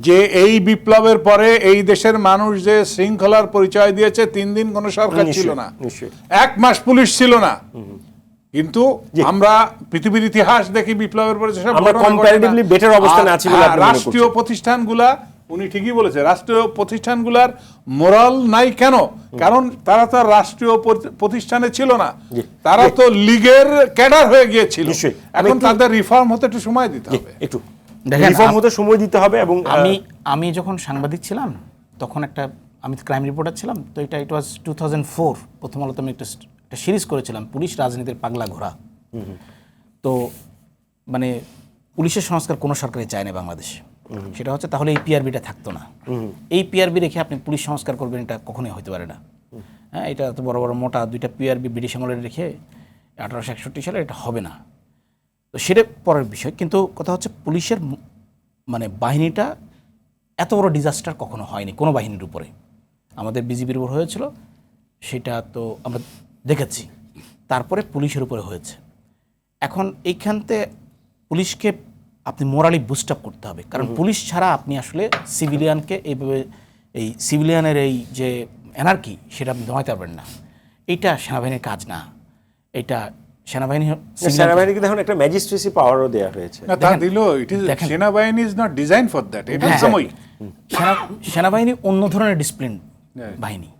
যে এই বিপ্লবের পরে এই দেশের মানুষ যে শৃঙ্খলার পরিচয় দিয়েছে, 3 দিন কোনো সরকার ছিল না, 1 মাস পুলিশ ছিল না, কিন্তু আমরা পৃথিবীর ইতিহাস দেখি বিপ্লবের পরে যেসব আমরা ঘটনা ঘটে না, comparatively better অবস্থানে আছি বলে আপনি মনে করছেন? রাষ্ট্রীয় প্রতিষ্ঠানগুলা, উনি ঠিকই বলেছে, রাষ্ট্রীয় প্রতিষ্ঠানগুলার মোরাল নাই কেন? কারণ তারা তো আর রাষ্ট্রীয় প্রতিষ্ঠানে ছিল না, তারা তো লীগের ক্যাডার হয়ে গিয়েছিল। নিশ্চয়ই। এখন তাদের রিফর্ম হতে একটু সময় দিতে হবে। একটু দেখেন, রিফর্ম হতে সময় দিতে হবে। এবং আমি যখন সাংবাদিক ছিলাম তখন আমি ক্রাইম রিপোর্টার ছিলাম, তো ইট ওয়াজ 2004। প্রথম আলোতে আমি একটা সিরিজ করেছিলাম, পুলিশ রাজনীতির পাগলা ঘোড়া। তো মানে পুলিশের সংস্কার কোনো সরকারই চায় না বাংলাদেশে। সেটা হচ্ছে তাহলে এই পিআরবিটা থাকতো না। এই পিআরবি রেখে আপনি পুলিশ সংস্কার করবেন, এটা কখনোই হতে পারে না। হ্যাঁ, এটা তো বড় বড় মোটা দুইটা পিআরবি ব্রিটিশ আমলে রেখে 1861 সালে এটা হবে না। তো সেটা পরের বিষয়, কিন্তু কথা হচ্ছে পুলিশের মানে বাহিনীটা এত বড় ডিজাস্টার কখনো হয়নি কোনো বাহিনীর উপরে। আমাদের বিজিবির উপর হয়েছিল, সেটা তো আমরা দেখেছি। তারপরে পুলিশের উপরে হয়েছে। এখন এইখানতে পুলিশকে আপনি মোরালি বুস্ট আপ করতে হবে, কারণ পুলিশ ছাড়া আপনি আসলে সিভিলিয়ানকে এইভাবে এই সিভিলিয়ানের এই যে এনার্কি সেটা আপনি দমাইতে পারবেন না। এইটা সেনাবাহিনীর কাজ না। এটা সেনাবাহিনীকে দেখুন একটা ম্যাজিস্ট্রেসি পাওয়ারও দেওয়া হয়েছে। না, তা দিল, ইট ইজ সেনাবাহিনী is not design for that. এটা সাময়িক। সেনাবাহিনী অন্য ধরনের ডিসিপ্লিন বাহিনী।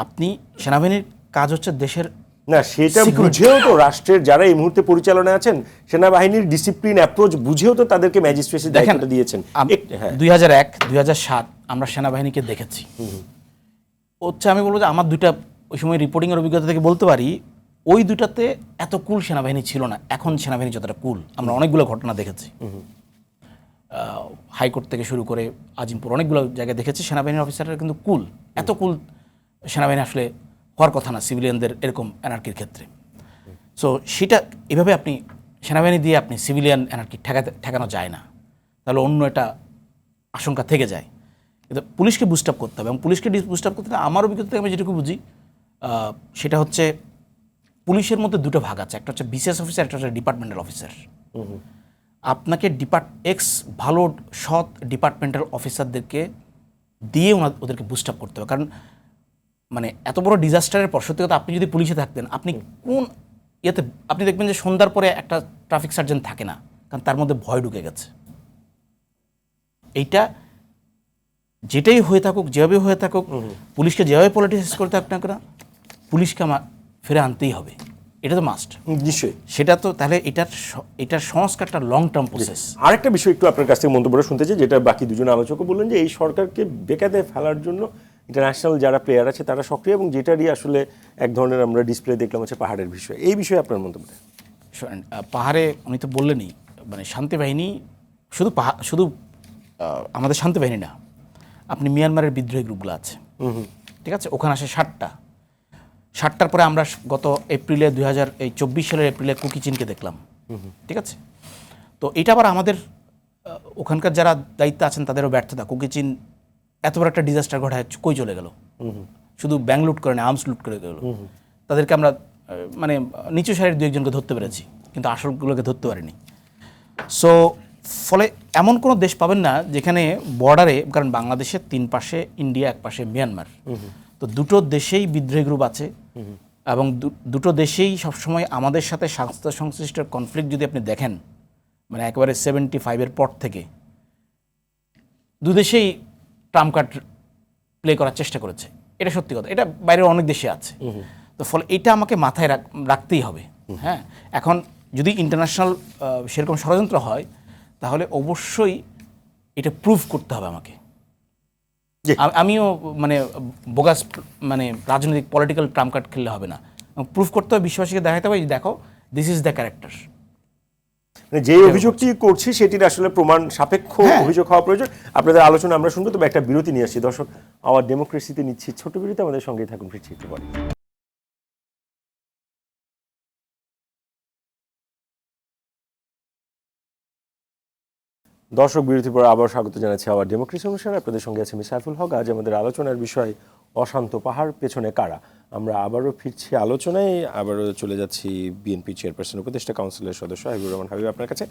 আপনি সেনাবাহিনীর কাজ হচ্ছে দেশের না, সেটা বুঝেও তো রাষ্ট্রের যারা এই মুহূর্তে পরিচালনায় আছেন সেনাবাহিনীর ডিসিপ্লিন অ্যাপ্রোচ বুঝেও তো তাদেরকে ম্যাজিস্ট্রেসির দায়িত্বটা দিয়েছেন। 2001, 2007 আমরা সেনাবাহিনীকে দেখেছি। হচ্ছে আমি বলবো যে আমার দুইটা ওই সময় রিপোর্টিংয়ের অভিজ্ঞতা থেকে বলতে পারি, ওই দুটাতে এত কুল সেনাবাহিনী ছিল না। এখন সেনাবাহিনী যতটা কুল, আমরা অনেকগুলো ঘটনা দেখেছি, হাইকোর্ট থেকে শুরু করে আজিমপুর অনেকগুলো জায়গায় দেখেছি সেনাবাহিনীর অফিসাররা কিন্তু কুল। এত কুল সেনাবাহিনী আসলে হওয়ার কথা না সিভিলিয়ানদের এরকম এনার্কির ক্ষেত্রে। সো সেটা এভাবে আপনি সেনাবাহিনী দিয়ে আপনি সিভিলিয়ান এনার্কি ঠেকানো যায় না, তাহলে অন্য একটা আশঙ্কা থেকে যায়। কিন্তু পুলিশকে বুস্ট আপ করতে হবে, এবং পুলিশকে বুস্ট আপ করতে আমার অভিজ্ঞতা থেকে আমি যেটুকু বুঝি সেটা হচ্ছে পুলিশের মধ্যে দুটো ভাগ আছে, একটা হচ্ছে বিসিএস অফিসার, একটা হচ্ছে ডিপার্টমেন্টাল অফিসার। আপনাকে ভালো সৎ ডিপার্টমেন্টাল অফিসারদেরকে দিয়ে ওদেরকে বুস্ট আপ করতে হবে। কারণ মানে এত বড় ডিজাস্টারের পর সত্যি কথা, আপনি যদি পুলিশে থাকতেন, আপনি কোন ইয়েতে আপনি দেখবেন যে সন্ধ্যার পরে একটা ট্রাফিক সার্জেন্ট থাকে না, কারণ তার মধ্যে ভয় ঢুকে গেছে। এইটা যেটাই হয়ে থাকুক, যেভাবে হয়ে থাকুক, পুলিশকে যেভাবে পলিটিক্স করে থাকুক না কেন, পুলিশকে আমার ফিরে আনতেই হবে, এটা তো মাস্ট। নিশ্চয়ই সেটা তো তাহলে এটার সংস্কারটা লং টার্ম প্রসেস। আরেকটা বিষয় একটু আপনার কাছ থেকে মন্তব্যটা শুনতে চাই, যেটা বাকি দুজন আলোচকও বললেন যে এই সরকারকে বেকায়দায় ফেলার জন্য ইন্টারন্যাশনাল যারা প্লেয়ার আছে তারা সক্রিয়, এবং যেটারই আসলে এক ধরনের আমরা ডিসপ্লে দেখলাম হচ্ছে পাহাড়ের বিষয়। এই বিষয়ে আপনার মন্তব্যটা? পাহাড়ে উনি তো বললেনই, মানে শান্তি বাহিনী শুধু আমাদের শান্তি বাহিনী না, আপনি মিয়ানমারের বিদ্রোহী গ্রুপগুলো আছে, ঠিক আছে, ওখানে আসে 60টার পরে আমরা গত এপ্রিলে 2024 সালের এপ্রিলে কুকিচিনকে দেখলাম, ঠিক আছে। তো এটা আবার আমাদের ওখানকার যারা দায়িত্বে আছেন তাদেরও ব্যর্থতা। কুকিচিন এত বড় একটা ডিজাস্টার ঘটায় কই চলে গেল, শুধু ব্যাংক লুট করে না, আর্মস লুট করে গেল। তাদেরকে আমরা মানে নিচু সারির দু একজনকে ধরতে পেরেছি, কিন্তু আসলগুলোকে ধরতে পারিনি। সো ফলে এমন কোনো দেশ পাবেন না যেখানে বর্ডারে, কারণ বাংলাদেশের 3 পাশে ইন্ডিয়া, এক পাশে মিয়ানমার, তো দুটো দেশেই বিদ্রোহী গ্রুপ আছে, এবং দুটো দেশেই সবসময় আমাদের সাথে স্বাস্থ্য সংশ্লিষ্ট কনফ্লিক্ট যদি আপনি দেখেন, মানে একেবারে 75-এর পর থেকে দু দেশেই ট্রাম্প কার্ড প্লে করার চেষ্টা করেছে। এটা সত্যি কথা, এটা বাইরের অনেক দেশে আছে। তো ফলে এটা আমাকে মাথায় রাখতেই হবে। হ্যাঁ, এখন যদি ইন্টারন্যাশনাল সেরকম ষড়যন্ত্র হয়, তাহলে অবশ্যই এটা প্রুভ করতে হবে আমাকে। আমিও মানে বোগাস মানে রাজনৈতিক পলিটিক্যাল ট্রাম্প কার্ড খেললে হবে না, প্রুভ করতে হবে, বিশ্ববাসীকে দেখাতে হবে, দেখো দিস ইজ দ্য ক্যারেক্টার। যে অভিযোগটি করছি সেটির আসলে প্রমাণ সাপেক্ষ অভিযোগ হওয়া প্রয়োজন। আপনাদের আলোচনা আমরা শুনবো, তবে একটা বিরতি নিয়ে আসছি। দর্শক, আমার ডেমোক্রেসিতে নিচ্ছি ছোট বিরতি, আমাদের সঙ্গেই থাকুন, ফিরছি একটু পরে। দর্শক, বিরতির পর আবার স্বাগত জানাচ্ছি আবার ডেমোক্রেসি অনুষ্ঠানে। আপনাদের সঙ্গে আছে আমি সাইফুল হক। আজ আমাদের আলোচনার বিষয় অশান্ত পাহাড়, পেছনে কারা। আমরা আবারও ফিরছি আলোচনায়, আবারও চলে যাচ্ছি বিএনপি চেয়ারপারসন উপদেষ্টা কাউন্সিলের সদস্য হাবিবুর রহমান হাবিব আপনার কাছে,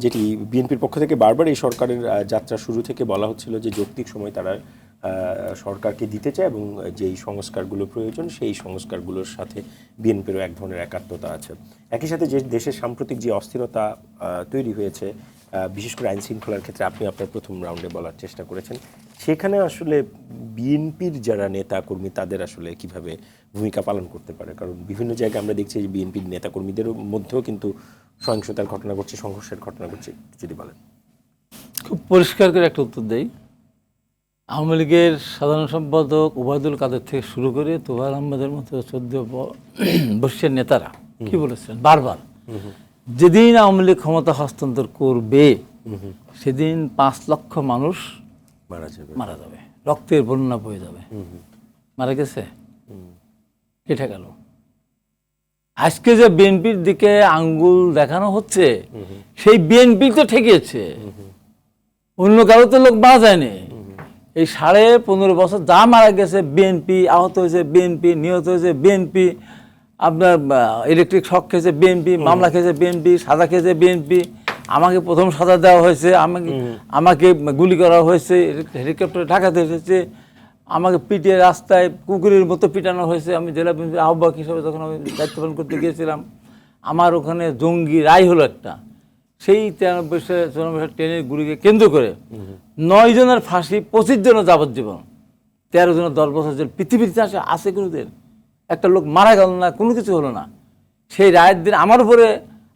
যেটি বিএনপির পক্ষ থেকে বারবার এই সরকারের যাত্রা শুরু থেকে বলা হচ্ছিল যে যৌক্তিক সময় তারা সরকারকে দিতে চায় এবং যেই সংস্কারগুলো প্রয়োজন সেই সংস্কারগুলোর সাথে বিএনপিরও এক ধরনের একাত্মতা আছে। একই সাথে যে দেশের সাম্প্রতিক যে অস্থিরতা তৈরি হয়েছে, বিশেষ করে আইন শৃঙ্খলার ক্ষেত্রে আপনি আপনার প্রথম রাউন্ডে বলার চেষ্টা করেছেন, সেখানে আসলে বিএনপির যারা নেতা কর্মী তাদের আসলে কিভাবে ভূমিকা পালন করতে পারে? কারণ বিভিন্ন জায়গায় আমরা দেখছি যে বিএনপির নেতাকর্মীদের মধ্যেও কিন্তু সহিংসতার ঘটনা ঘটছে, সংঘর্ষের ঘটনা ঘটছে, যদি বলেন। খুব পরিষ্কার করে একটা উত্তর দেই। আওয়ামী লীগের সাধারণ সম্পাদক ওবায়দুল কাদের থেকে শুরু করে তোফায়েল আহমেদের মতো 14 বর্ষের নেতারা কি বলেছেন বারবার, যেদিন আওয়ামী লীগ ক্ষমতা হস্তান্তর করবে সেদিন 5 লক্ষ মানুষ মারা যাবে, রক্তের বন্যা বয়ে যাবে। মারা গেছে? কেটে গেল। আজকে যে বিএনপির দিকে আঙ্গুল দেখানো হচ্ছে, সেই বিএনপি তো ঠেকিয়েছে, অন্য কারো তো লোক মারা যায়নি। এই 15.5 বছর যা মারা গেছে বিএনপি, আহত হয়েছে বিএনপি, নিহত হয়েছে বিএনপি, আপনার ইলেকট্রিক শক খেয়েছে বিএনপি, মামলা খেয়েছে বিএনপি, সাজা খেয়েছে বিএনপি। আমাকে প্রথম সাজা দেওয়া হয়েছে, আমাকে গুলি করা হয়েছে, হেলিকপ্টারে ঢাকাতে এসেছে, আমাকে পিটিয়ে রাস্তায় কুকুরের মতো পিটানো হয়েছে। আমি জেলা বিএনপির আহ্বায়ক হিসেবে যখন আমি দায়িত্ব পালন করতে গিয়েছিলাম, আমার ওখানে জঙ্গি রায় হলো একটা। সেই 93 ট্রেনের গুলিকে কেন্দ্র করে 9 জনের ফাঁসি, 25 জনের যাবজ্জীবন, 13 জনের 10 বছর জেল। পৃথিবীর ইতিহাসে আছে কোনোদিন একটা লোক মারা গেল না, কোনো কিছু হলো না। সেই রায়ের দিন আমার উপরে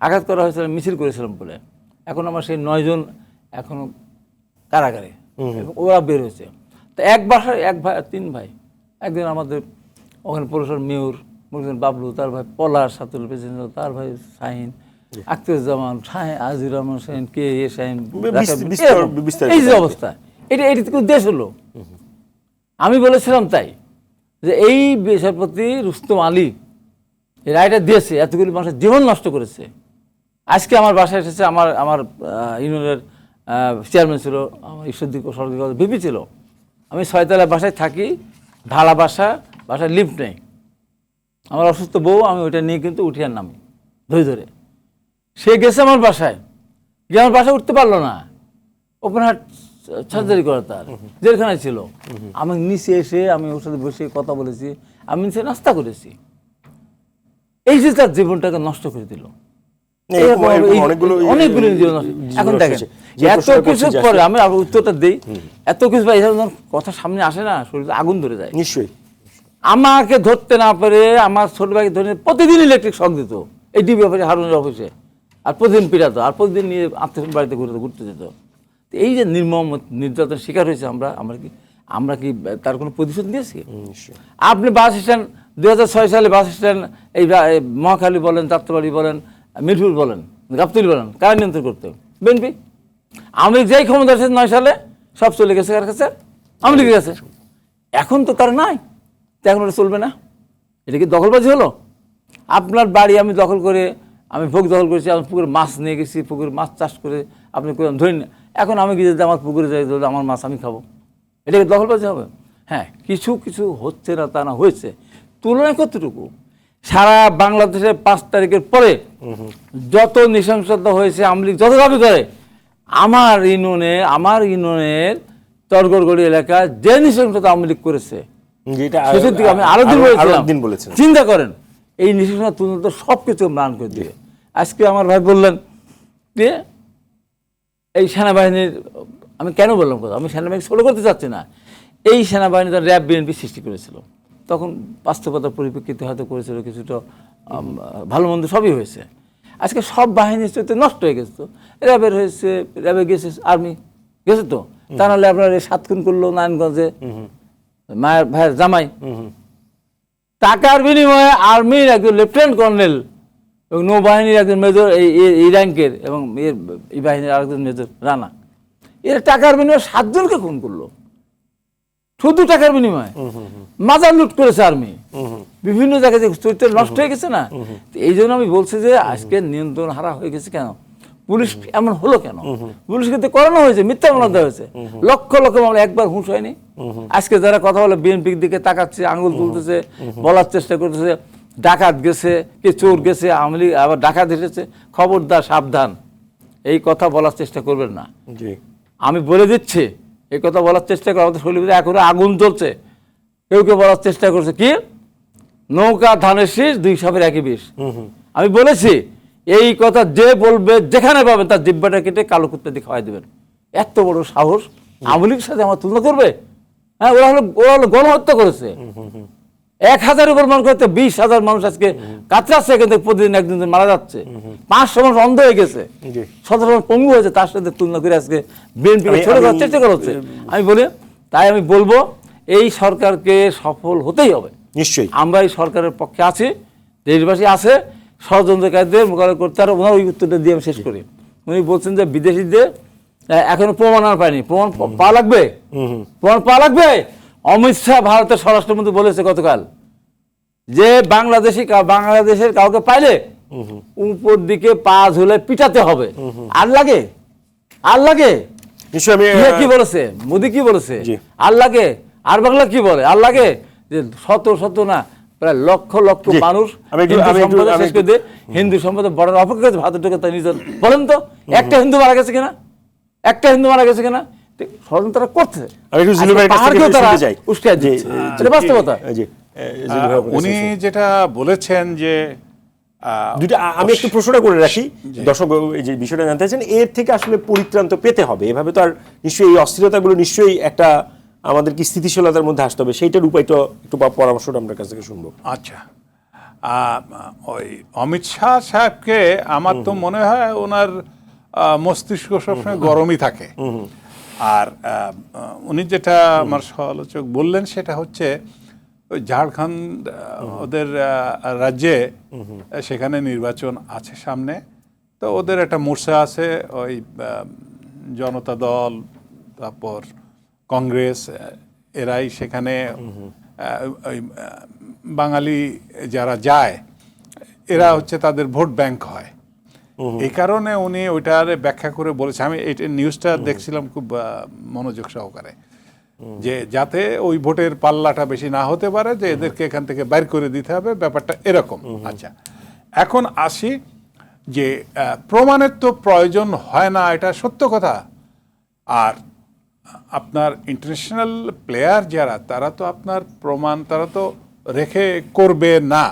আঘাত করা হয়েছিল, মিছিল করেছিলাম বলে। এখন আমার সেই 9 জন এখনো কারাগারে, ওরা বের হয়েছে। তো এক বাসায় 1 ভাই 3 ভাই। একদিন আমাদের ওখানে পৌরসভার মেয়র বাবলু, তার ভাই পলাশ, সাতুল প্রেসিডেন্ট, তার ভাই শাহিন, আখতারুজ্জামান, আজির রহমান শাহিন, কে এ শাহিন, এই যে অবস্থা, এটা দেশ হলো। আমি বলেছিলাম তাই যে এই বিচারপতি রুস্তম আলী এই রায়টা দিয়েছে, এতগুলি মানুষের জীবন নষ্ট করেছে। আজকে আমার বাসায় এসেছে, আমার ইউনিয়নের চেয়ারম্যান ছিল, আমার ঈশ্বরদী সরকারি ভিপি ছিল। আমি 6 তলায় বাসায় থাকি, ঢালা বাসায় লিফট নেই। আমার অসুস্থ বউ, আমি ওইটা নিয়ে কিন্তু উঠিয়ার নামি ধরে সে গেছে আমার বাসায়, গিয়ে আমার বাসায় উঠতে পারলো না, ওপেন হার্ট সার্জারি করা, তার জেলখানায় ছিল। আমি নিচে এসে আমি ওর সাথে বসে কথা বলেছি, আমি নিচে নাস্তা করেছি। এই যে তার জীবনটাকে নষ্ট করে দিল, অনেকগুলো জীবন। এখন দেখেন এত কিছু পরে আমি উত্তরটা দিই, এত কিছু কথা সামনে আসে না, শরীরে আগুন ধরে যায়। নিশ্চয়ই আমাকে ধরতে না পারে আমার ছোট ভাইকে ধরে প্রতিদিন ইলেকট্রিক শক দিত এই ডিবি অফিসে, হারুনের অফিসে, আর প্রতিদিন পিটাতো, আর প্রতিদিন নিয়ে আত্মীয় বাড়িতে ঘুরতে যেত। এই যে নির্মম নির্যাতন শিকার হয়েছে আমরা কি তার কোনো প্রতিশোধ নিয়েছি? আপনি বাস স্ট্যান্ড 2006 সালে বাস স্ট্যান্ড এই মহাখালী বলেন, যাত্রাবাড়ি বলেন, মিরপুর বলেন, গাবতলী বলেন, কারা নিয়ন্ত্রণ করতে? বিএনপি। আওয়ামী লীগ যেই ক্ষমতা আছে 9 সালে সব চলে গেছে কার কাছে? আওয়ামী লীগের কাছে। এখন তো তার নাই, তো এখন ওটা চলবে না। এটা কি দখলবাজি হলো? আপনার বাড়ি আমি দখল করে, আমি ভোগ দখল করেছি, আমি পুকুরে মাছ নিয়ে গেছি, পুকুরে মাছ চাষ করে আপনি ধরেন, এখন আমি গিয়ে যদি আমার পুকুরে যাই, আমার মাছ আমি খাবো, এটা কি দখলবাজি হবে? হ্যাঁ, কিছু কিছু হচ্ছে না তা না, হয়েছে। তুলনায় কতটুকু? সারা বাংলাদেশে 5 তারিখের পরে যত নৃশংসতা হয়েছে, আওয়ামী লীগ যত দাবি করে, আমার ইউনিয়নের তরগড়গড়ি এলাকা যে নৃশংসতা আওয়ামী লীগ করেছে, আমি আরো দিন বলেছিলাম। চিন্তা করেন, এই নৃশংসতা তুলনা সবকিছু ম্লান করে দিয়ে। আজকে আমার ভাই বললেন যে এই সেনাবাহিনীর, আমি কেন বললাম কথা, আমি সেনাবাহিনী ছোট করতে চাচ্ছি না। এই সেনাবাহিনী তার র্যাব বিএনপি সৃষ্টি করেছিল, তখন বাস্তবতার পরিপ্রেক্ষিতে হয়তো করেছিল, কিছুটা ভালো মন্দ সবই হয়েছে। আজকে সব বাহিনীর চরিত্র নষ্ট হয়ে গেছে। তো র্যাবের হয়েছে, র্যাবে গেছে, আর্মি গেছে। তো তা নাহলে আপনার 7 খুন করলো নারায়ণগঞ্জে মায়ের ভাইয়ের জামাই, টাকার বিনিময়ে আর্মির একজন লেফটেন্যান্ট কর্নেল এবং নৌবাহিনীর একজন মেজর, এই র্যাঙ্কের, এবং এই বাহিনীর আরেকজন মেজর রানা, এরা টাকার বিনিময়ে 7 জনকে খুন করলো, শুধু টাকার বিনিময়ে। মাজার লুট করেছে আর্মি, বিভিন্ন জায়গায় যে চরিত্র নষ্ট হয়ে গেছে না। এই জন্য আমি বলছি যে আজকে নিয়ন্ত্রণ হারা হয়ে গেছে কেন? পুলিশ এমন হলো কেন? পুলিশ কিন্তু করানো হয়েছে, মিথ্যা মামলা দেওয়া হয়েছে, লক্ষ লক্ষ মামলা, একবার হুঁশ হয়নি। আজকে যারা কথা বলে বিএনপির দিকে তাকাচ্ছে, আঙুল তুলতেছে, বলার চেষ্টা করতেছে ডাকাত গেছে, কে চোর গেছে, আওয়ামী লীগ আবার ডাকাত এসেছে, খবরদার, সাবধান, এই কথা বলার চেষ্টা করবেন না। আমি বলে দিচ্ছি, এই কথা বলার চেষ্টা করে, আমাদের শরীরে এখনো আগুন জ্বলছে। কেউ কেউ বলার চেষ্টা করছে কি, নৌকা ধানের শীষ, দুই সাপের একই বিষ। আমি বলেছি এই কথা যে বলবে, যেখানে পাবেন তার জিব্বাটা কেটে কালো কুত্তা দিয়ে খাওয়াই দেবেন। এত বড় সাহস আওয়ামী লীগের সাথে আমার তুলনা করবে? হ্যাঁ, ওরা হলো গণহত্যা করেছে। 1000 উপর মানুষ করতে 20,000 মানুষ আজকে কাতরাচ্ছে, কিন্তু প্রতিদিন একদিন মারা যাচ্ছে। 500 মানুষ অন্ধ হয়ে গেছে, 17 মানুষ পঙ্গু হয়েছে। তার সাথে তুলনা করে আজকে বিএনপি ছোট করার চেষ্টা করা হচ্ছে। আমি বলি, তাই আমি বলবো এই সরকারকে সফল হতেই হবে। নিশ্চয়ই আমরা এই সরকারের পক্ষে আছি, দেশবাসী আছে, ষড়যন্ত্রকারীদের মোকাবিলা করতে। আর ওনার ওই উত্তরটা দিয়ে আমি শেষ করি। উনি বলছেন যে বিদেশিদের এখনো প্রমাণ আর পায়নি। প্রমাণ পাওয়া লাগবে, প্রমাণ পাওয়া লাগবে। অমিত শাহ ভারতের স্বরাষ্ট্রমন্ত্রী বলেছে গতকাল যে বাংলাদেশের কাউকে পাইলে উপর দিকে পা ঝুলে পিটাতে হবে। আর লাগে, আর লাগে। নিশ্চয়ই আমি কি বলেছে মোদি, কি বলেছে? আর লাগে। আর বাংলা কি বলে? আর লাগে যে শত না প্রায় লক্ষ লক্ষ মানুষ হিন্দু সম্পদে বড় অপেক্ষা করছে ভারতের ঢুকে। তাই নিজের বলেন তো, একটা হিন্দু মারা গেছে কিনা? একটা হিন্দু মারা গেছে কিনা? ষড়যন্ত্র করছে। বাস্তবতা। উনি যেটা বলেছেন যে আমি একটু প্রশ্নটা করে রাখি, দর্শক যে বিষয়টা জানতে চাচ্ছেন, এর থেকে আসলে পরিত্রাণ তো পেতে হবে। এভাবে তো আর নিশ্চয়ই এই অস্থিরতাগুলো নিশ্চয়ই একটা আমাদের কি স্থিতিশীলতার মধ্যে আসতে হবে, সেইটার উপায়টা একটু পরামর্শটা আপনার কাছ থেকে শুনবো। আচ্ছা, ওই অমিত শাহ সাহেবকে আমার তো মনে হয় ওনার মস্তিষ্ক সবসময় গরমই থাকে। আর উনি যেটা আমার সমালোচক বললেন সেটা হচ্ছে ওই ঝাড়খণ্ড ওদের রাজ্যে, সেখানে নির্বাচন আছে সামনে, তো ওদের একটা মোর্চা আছে, ওই জনতা দল, তারপর কংগ্রেস, এরাই সেখানে ওই বাঙালি যারা যায় এরা হচ্ছে তাদের ভোট ব্যাংক হয়। এই কারণে উনি ওইটার ব্যাখ্যা করে বলেছে, আমি এই নিউজটা দেখছিলাম খুব মনোযোগ সহকারে, যে যাতে ওই ভোটের পাল্লাটা বেশি না হতে পারে, যে এদেরকে এখান থেকে বাইর করে দিতে হবে, ব্যাপারটা এরকম। আচ্ছা, এখন আসি যে প্রমাণের তো প্রয়োজন হয় না, এটা সত্য কথা। আর আপনার ইন্টারন্যাশনাল প্লেয়ার যারা, তারা তো আপনার প্রমাণ তারা তো রেখে করবে না,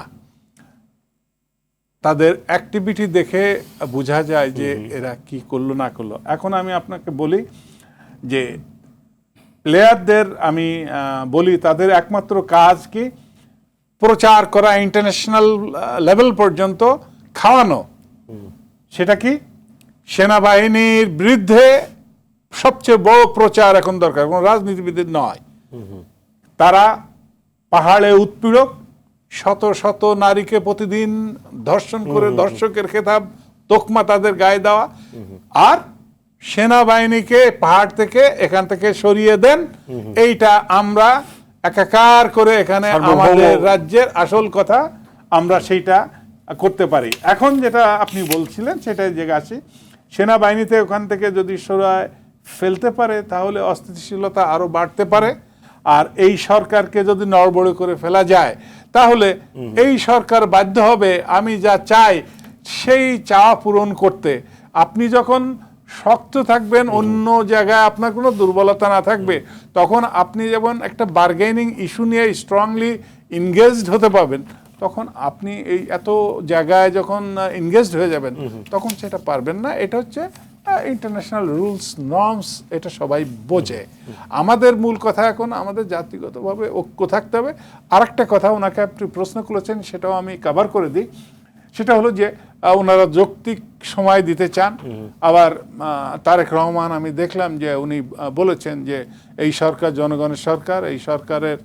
তাদের অ্যাক্টিভিটি দেখে বোঝা যায় যে এরা কি করলো না করলো। এখন আমি আপনাকে বলি যে প্লেয়ারদের আমি বলি তাদের একমাত্র কাজ কি, প্রচার করা, ইন্টারন্যাশনাল লেভেল পর্যন্ত খাওয়ানো। সেটা কি, সেনাবাহিনীর বিরুদ্ধে সবচেয়ে বড় প্রচার এখন দরকার, কোনো রাজনীতিবিদের নয়। তারা পাহাড়ে উৎপীড়ক, শত শত নারীকে প্রতিদিন ধর্ষণ করে ধর্ষকের খেতাব তোকমা তাদের গায়ে দেওয়া, আর সেনাবাহিনীকে পাহাড় থেকে এখান থেকে সরিয়ে দেন, এইটা আমরা একাকার করে এখানে আমাদের রাজ্যের আসল কথা আমরা সেইটা করতে পারি। এখন যেটা আপনি বলছিলেন সেটাই জায়গা আছে, সেনাবাহিনীতে ওখান থেকে যদি সরায় ফেলতে পারে তাহলে অস্থিতিশীলতা আরো বাড়তে পারে। আর এই সরকারকে যদি নড়বড় করে ফেলা যায় তাহলে এই সরকার বাধ্য হবে আমি যা চাই সেই চাওয়া পূরণ করতে। আপনি যখন শক্ত থাকবেন, অন্য জায়গায় আপনার কোনো দুর্বলতা না থাকবে, তখন আপনি যেমন একটা বার্গেনিং ইস্যু নিয়ে স্ট্রংলি ইনগেজড হতে পারবেন, তখন আপনি এই এত জায়গায় যখন ইনগেজড হয়ে যাবেন তখন সেটা পারবেন না। এটা হচ্ছে ইন্টারন্যাশনাল রুলস নর্মস, এটা সবাই বোঝে। আমাদের মূল কথা এখন আমাদের জাতিগতভাবে ঐক্য থাকতে হবে। আরেকটা কথা ওনাকে আপনি প্রশ্ন করেছেন, সেটাও আমি কভার করে দিই। সেটা হলো যে ওনারা যৌক্তিক সময় দিতে চান। আবার তারেক রহমান আমি দেখলাম যে উনি বলেছেন যে এই সরকার জনগণের সরকার, এই সরকারের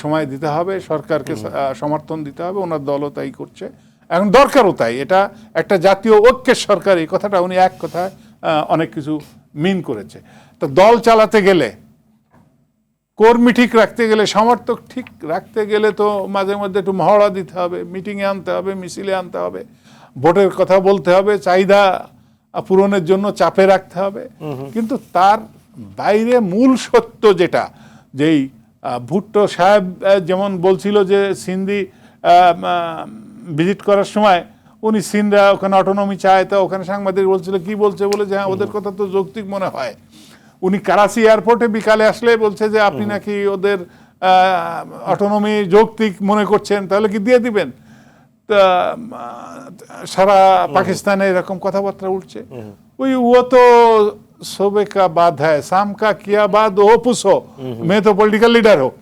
সময় দিতে হবে, সরকারকে সমর্থন দিতে হবে। ওনার দলও তাই করছে, এখন দরকারও তাই। এটা একটা জাতীয় ঐক্যের সরকার, এই কথাটা উনি এক কথায় অনেক কিছু মিন করেছে। তো দল চালাতে গেলে, কর্মী ঠিক রাখতে গেলে, সমর্থক ঠিক রাখতে গেলে তো মাঝে মধ্যে একটু মহড়া দিতে হবে, মিটিংয়ে আনতে হবে, মিছিলে আনতে হবে, ভোটের কথা বলতে হবে, চাহিদা পূরণের জন্য চাপে রাখতে হবে। কিন্তু তার বাইরে মূল সত্য যেটা, যেই ভুট্টো সাহেব যেমন বলছিল যে সিন্ধি ভিজিট করার সময় উনি সিনরা ওখানে অটোনমি চায়, তো ওখানে সাংবাদিক বলছিল কি বলছে বলে যে হ্যাঁ ওদের কথা তো যৌক্তিক মনে হয়। উনি কারাচি এয়ারপোর্টে বিকালে আসলে বলছে যে আপনি নাকি ওদের অটোনমি যৌক্তিক মনে করছেন, তাহলে কি দিয়ে দিবেন? তা সারা পাকিস্তানে এরকম কথাবার্তা উঠছে। ও তো सोबे का बात है, शाम का किया बात ओ पूछो, मैं तो पॉलिटिकल लीडर हूँ।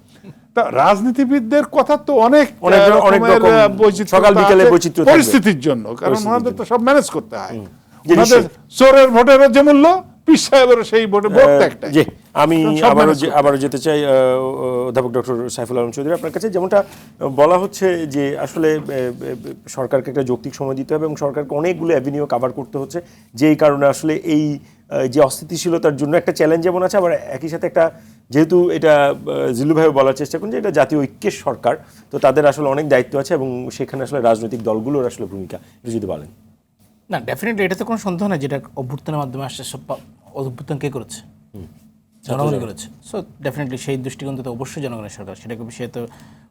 তা রাজনীতিবিদদের কথা তো অনেক রকমের বৈচিত্র্য পরিস্থিতির জন্য, কারণ ওনাদের তো সব ম্যানেজ করতে হয়। ওনাদের চোরের ভোটের যে মূল্য, পীর সাহেবের সেই ভোটে ভোট একটাই। জি, আমি আবারও যেতে চাই অধ্যাপক ডক্টর সাইফুল আলম চৌধুরী আপনার কাছে। যেমনটা বলা হচ্ছে যে আসলে সরকারকে একটা যৌক্তিক সময় দিতে হবে এবং সরকারকে অনেকগুলো অ্যাভিনিউ কভার করতে হচ্ছে, যেই কারণে আসলে এই যে অস্থিতিশীলতার জন্য একটা চ্যালেঞ্জ যেমন আছে, আবার একই সাথে একটা, যেহেতু এটা জিলুভাবে বলার চেষ্টা করুন যে এটা জাতীয় ঐক্যের সরকার, তো তাদের আসলে অনেক দায়িত্ব আছে এবং সেখানে আসলে রাজনৈতিক দলগুলোর আসলে ভূমিকা, এটা যদি বলেন। না, ডেফিনেটলি এটাতে কোনো সন্দেহ নেই, যেটা অভ্যুত্থানের মাধ্যমে আসছে। সব অভ্যুত্থান কে করেছে? জনগণ করেছে। সো ডেফিনেটলি সেই দৃষ্টিকোণ তো অবশ্যই জনগণের সরকার, সেটাকে বিষয়ে তো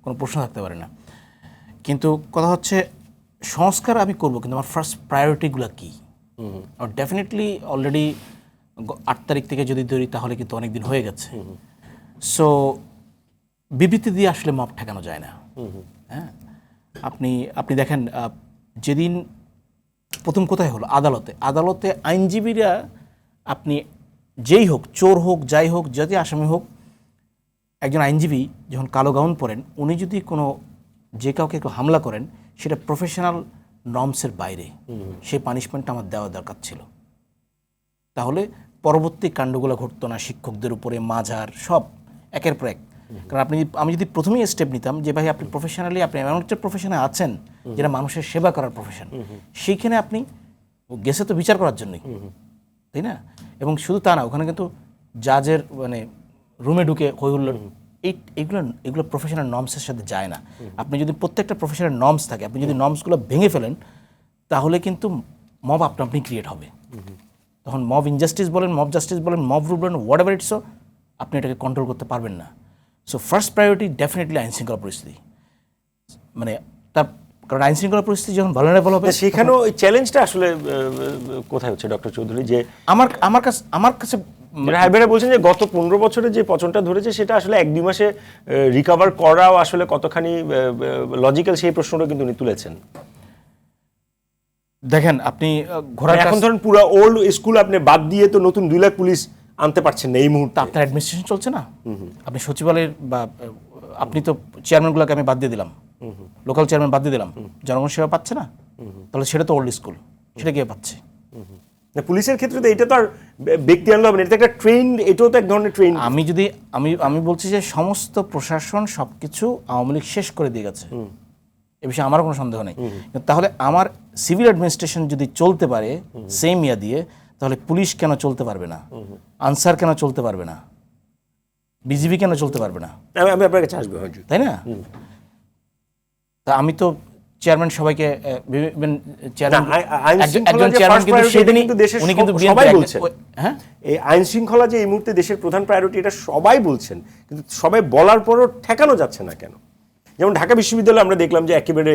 কোনো প্রশ্ন থাকতে পারে না। কিন্তু কথা হচ্ছে সংস্কার আমি করব, কিন্তু আমার ফার্স্ট প্রায়োরিটিগুলো কী? আর ডেফিনেটলি অলরেডি 8 তারিখ থেকে যদি ধরি তাহলে কিন্তু অনেক দিন হয়ে গেছে। সো বিবৃতি দিয়ে আসলে মব ঠেকানো যায় না। হ্যাঁ, আপনি দেখেন যেদিন প্রথম কোথায় হলো, আদালতে আইনজীবীরা, আপনি যেই হোক, চোর হোক, যাই হোক, যদি আসামি হোক, একজন আইনজীবী যখন কালো গাউন পরেন, উনি যদি কোনো যে কাউকে হামলা করেন, সেটা প্রফেশনাল নর্মসের বাইরে, সেই পানিশমেন্টটা আমার দেওয়া দরকার ছিল। তাহলে পরবর্তী কাণ্ডগুলো ঘটতো না, শিক্ষকদের উপরে, মাজার, সব একের পর এক। কারণ আমি যদি প্রথমেই স্টেপ নিতাম যে ভাই আপনি প্রফেশনালি, আপনি এমন একটা প্রফেশনে আছেন যেটা মানুষের সেবা করার প্রফেশন, সেইখানে আপনি গেছে তো বিচার করার জন্যই, তাই না? এবং শুধু তা না, ওখানে কিন্তু জাজের মানে রুমে ঢুকে হই হুল্লোড়, এগুলো প্রফেশনাল নর্মসের সাথে যায় না। আপনি যদি প্রত্যেকটা প্রফেশনাল নর্মস থাকে, আপনি যদি নর্মসগুলো ভেঙে ফেলেন, তাহলে কিন্তু মব আপনি ক্রিয়েট হবে। তখন মব ইনজাস্টিস বলেন, মব জাস্টিস বলেন, মব রুল বলেন, হোয়াট এভার ইটস, আপনি এটাকে কন্ট্রোল করতে পারবেন না। সো ফার্স্ট প্রায়োরিটি ডেফিনেটলি আইনশৃঙ্খলা পরিস্থিতি, মানে তার, কারণ আইনশৃঙ্খলা পরিস্থিতি যখন ভালনারেবল হবে, সেখানেও ওই চ্যালেঞ্জটা আসলে কোথায় হচ্ছে ডক্টর চৌধুরী? যে আমার কাছে রায়বেরা বলছেন যে গত 15 বছরে যে পচনটা ধরেছে সেটা আসলে 1-2 মাসে রিকভার করাও আসলে কতখানি লজিক্যাল, সেই প্রশ্নটা কিন্তু উনি তুলেছেন। দেখেন আপনি এখন ধরেন পুরো ওল্ড স্কুল আপনি বাদ দিয়ে তো নতুন 2 লাখ পুলিশ আনতে পারছেন না এই মুহূর্তে। আপনার অ্যাডমিনিস্ট্রেশন চলছে না, আপনি সচিবালয়ের বা আপনি তো চেয়ারম্যানগুলোকে আমি বাদ দিয়ে দিলাম, লোকাল চেয়ারম্যান বাদ দিয়ে দিলাম, জনগণ সেবা পাচ্ছে না, তাহলে সেটা তো ওল্ড স্কুল, সেটা কে পাচ্ছে? পুলিশের ক্ষেত্রে তো এটা তো আর ব্যক্তি আনলো হবে না, এটা একটা ট্রেন, এটাও তো এক ধরনের ট্রেন। আমি বলছি যে সমস্ত প্রশাসন সবকিছু আওয়ামী লীগ শেষ করে দিয়ে গেছে, এ বিষয়ে আমার কোনো সন্দেহ নেই। তাহলে আমার সিভিল অ্যাডমিনিস্ট্রেশন যদি চলতে পারে সেম ইয়া দিয়ে, তাহলে পুলিশ কেন চলতে পারবে না? আনসার কেন চলতে পারবে না? বিজিবি কেন চলতে পারবে না? আমি আপনার কাছে আসবো, তাই না? তা আমি তো চেয়ারম্যান সবাইকে এই আইন শৃঙ্খলা যে এই মুহূর্তে দেশের প্রধান প্রায়োরিটি, এটা সবাই বলছেন, কিন্তু সবাই বলার পরও ঠেকানো যাচ্ছে না কেন? যেমন ঢাকা বিশ্ববিদ্যালয়ে আমরা দেখলাম যে একেবারে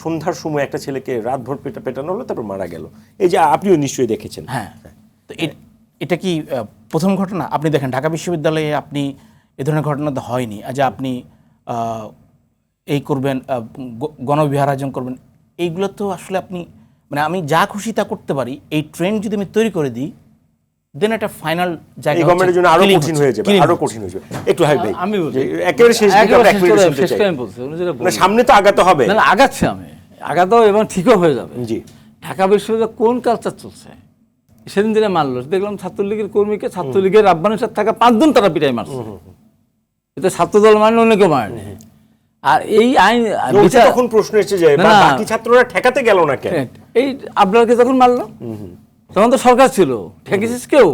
সন্ধ্যার সময় একটা ছেলেকে রাতভর পেটানো হলো, তারপর মারা গেল। এই যে আপনিও নিশ্চয়ই দেখেছেন। হ্যাঁ, তো এটা কি প্রথম ঘটনা? আপনি দেখেন ঢাকা বিশ্ববিদ্যালয়ে আপনি এ ধরনের ঘটনা তো হয়নি। আজ আপনি এই করবেন, গণবিহার আয়োজন করবেন, এইগুলো তো আসলে আপনি, মানে আমি যা খুশি তা করতে পারি, এই ট্রেন্ড যদি আমি তৈরি করে দিই, দেন একটা ফাইনাল জায়গা গভর্নমেন্টের জন্য আরো কঠিন হয়ে যাবে, আরো কঠিন হয়ে যাবে। একটু হাই ভাই, আমি একেবারে শেষ সামনে তো আগাতে হবে। না, আগাচ্ছে, আমি আগাতেও এবং ঠিকও হয়ে যাবে। জি, ঢাকা বিশ্ববিদ্যালয়ে কোন কালচার চলছে সেদিন দিনে মারলো, দেখলাম ছাত্রলীগের কর্মীকে, ছাত্রলীগের আহ্বানের সাথে থাকা 5 জন তারা পিটাই মারছে। এটা ছাত্রদল মানে অনেকে মারেনি। আর এই আইন তখন প্রশ্ন এসেছে যে বাকি ছাত্ররা ঠেকাতে গেল না কেন? এই আবরারকে যখন মারলো তখন তো সরকার ছিল, ঠেকেছিস কেউ?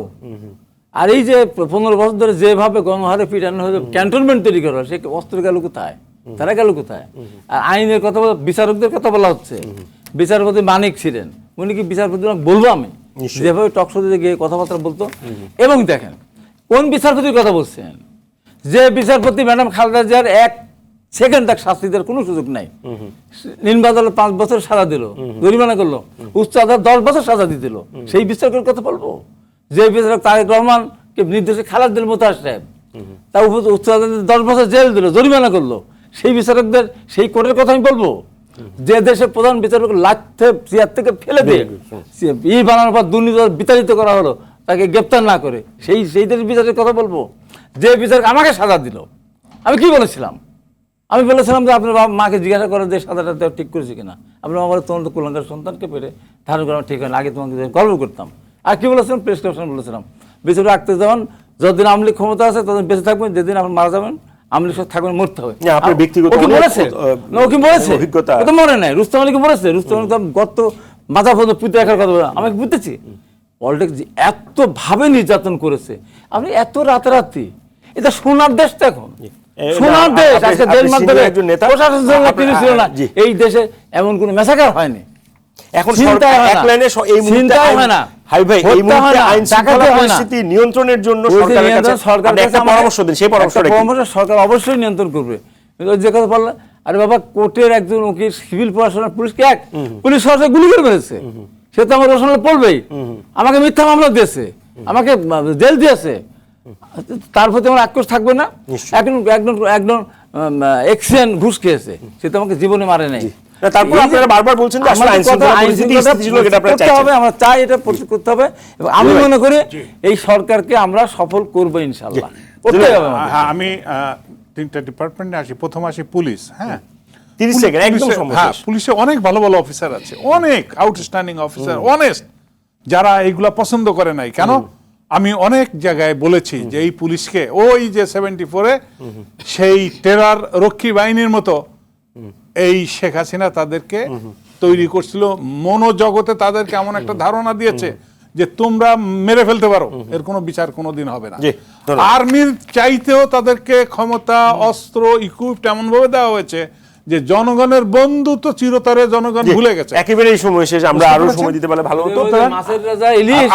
আর এই যে 15 বছর ধরে যেভাবে গণহারে পিটানো হয়েছে, ক্যান্টনমেন্ট তৈরি করা, সে অস্ত্র গেল কোথায়? তারা গেল কোথায়? আর আইনের কথা বলা, বিচারকদের কথা বলা হচ্ছে। বিচারপতি মানিক ছিলেন, উনি কি বিচারপতি বলবো আমি, যেভাবে টকশোতে গিয়ে কথাবার্তা বলতো। এবং দেখেন কোন বিচারপতির কথা বলছেন, যে বিচারপতি ম্যাডাম খালেদা জিয়ার 1 সেকেন্ড তাক শাস্তি দেওয়ার কোনো সুযোগ নাই। নিম্ন আদালত 5 বছর সাজা দিল, জরিমানা করলো, উচ্চ আদালত 10 বছর সাজা দিয়ে দিল, সেই বিচারকের কথা বলবো যে বিচারক তারেক রহমানকে নির্দেশে খালাদুল মোতাহার সাহেব তা উচ্চ আদালতে 10 বছর জেল দিল, জরিমানা করলো, সেই বিচারকদের সেই কোর্টের কথা আমি বলবো যে দেশের প্রধান বিচারক লাথে চেয়ার থেকে ফেলে দিয়ে বানানোর পর দুর্নীতি বিতাড়িত করা হলো, তাকে গ্রেপ্তার না করে সেই দেশের বিচারের কথা বলবো যে বিচারক আমাকে সাজা দিল। আমি কি বলেছিলাম? আমি বলেছিলাম যে আপনার মাকে জিজ্ঞাসা করেন যে সাজাটা দেওয়া ঠিক করেছে কিনা। আপনার আমার তোমার তো কুলাঙ্গার সন্তানকে পেরে ধারণ করা ঠিক হয় না, আগে তোমাকে গর্ব করতাম। আর কি বলেছিলাম? প্রেসক্রিপশন বলেছিলাম, বিচারক রাখতে যাবেন যতদিন আওয়ামী লীগ ক্ষমতা আছে ততদিন বেঁচে থাকবেন, যেদিন আপনি মারা যাবেন আওয়ামী লীগ থাকবেন, মরতে হবে। আপনার ব্যক্তিগত ও কি বলেছে? ও কি বলেছে? অভিজ্ঞতা এটা মনে নাই। রুস্তম আলী কি বলেছে? রুস্তম আলী তো গত মাথা পর্যন্ত পুঁতে রাখার কথা বলে আমি বুঝতেছি। পলিটিক্স এত ভাবে নির্যাতন করেছে, আপনি এত রাতারাতি, এটা সোনার দেশ তো এখন, সোনার দেশ। আজকে দেশ মাধ্যমে প্রশাসন ছিল না, এই দেশে এমন কোন মেসাকার হয়নি। এখন সরকার এক লাইনে এই মুহূর্তে হয় না হাই ভাই, এই মুহূর্তে আইন শৃঙ্খলা পরিস্থিতি নিয়ন্ত্রণের জন্য সরকারের কাছে একটা পরামর্শ দিন, সেই পরামর্শ সরকার অবশ্যই নিয়ন্ত্রণ করবে। যে কথা বললাম, আরে বাবা কোর্টের একজন উকিল সিভিল প্রশাসনের পুলিশকে পুলিশ সরাসরি গুলি করে মেরেছে, সে তো আমার রোশনাল পড়বেই, আমাকে মিথ্যা মামলা দিয়েছে, আমাকে জেল দিয়েছে, তার প্রতি আমার আক্রোশ থাকবে না? একজন এক্সিডেন্ট ঘুষ খেয়েছে, সে তো আমাকে জীবনে মারে নাই। তারপর আপনারা বারবার বলছেন যে আসলে আইন শৃঙ্খলা পরিস্থিতি স্থিতিশীল এটা আপনারা চাইছেন, আমরা চাই এটা প্রস্তুত করতে হবে, এবং আমি মনে করি এই সরকারকে আমরা সফল করব ইনশাআল্লাহ। হ্যাঁ, আমি 3টা ডিপার্টমেন্টে আসি। প্রথম আসি পুলিশ। হ্যাঁ, 30 সেকেন্ড একদম সময় শেষ। পুলিশে অনেক ভালো ভালো অফিসার আছে, অনেক আউটস্ট্যান্ডিং অফিসার, অনেস্ট, যারা এইগুলা পছন্দ করে নাই। কেন? আমি অনেক জায়গায় বলেছি যে এই পুলিশকে ওই যে 74-এ সেই টেরার রক্ষী বাহিনীর মতো এই শেখ হাসিনা তাদেরকে তৈরি করছিল, মনোজগতে তাদেরকে এমন একটা ধারণা দিয়েছে যে তোমরা মেরে ফেলতে পারো, এর কোনো বিচার কোনোদিন হবে না। আর্মির চাইতেও তাদেরকে ক্ষমতা, অস্ত্র, ইকুইপড এমন ভাবে দেওয়া হয়েছে যে জনগণের বন্ধু তো চিরতরে জনগণ ভুলে গেছে। একেবারেই সময় শেষ, আমরা আরো সময় দিতে পারলে ভালো হতো।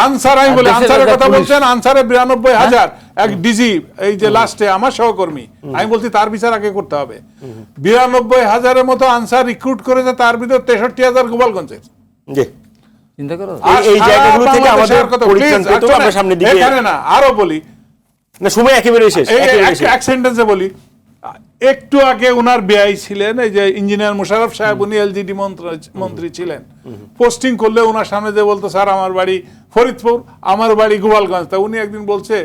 আনসার আমি বলি, আনসারের কথা বলছেন, আনসারে 92,000 এক ডিজি, এই যে লাস্টে আমার সহকর্মী, আমি বলছি তার বিচার আগে করতে হবে। 92,000-এর মতো আনসার রিক্রুট করেছে, তার ভিতরে 63,000 গোপালগঞ্জের। চিন্তা করো এই জায়গাগুলো থেকে আমাদের পরিত্রাণ পেতে হবে। আমরা সামনের দিকে এখানে না আরো বলি না, সময় একেবারেই শেষ। এক সেন্টেন্সে বলি, একটু আগে উনার বেআই ছিলেন এই যে ইঞ্জিনিয়ার মোশাররফ সাহেব, উনি এলজিডি মন্ত্রী ছিলেন। পোস্টিং করলে ওনার সামনে যে বলতো স্যার আমার বাড়ি ফরিদপুর, আমার বাড়ি গোপালগঞ্জ, তা উনি একদিন বলছে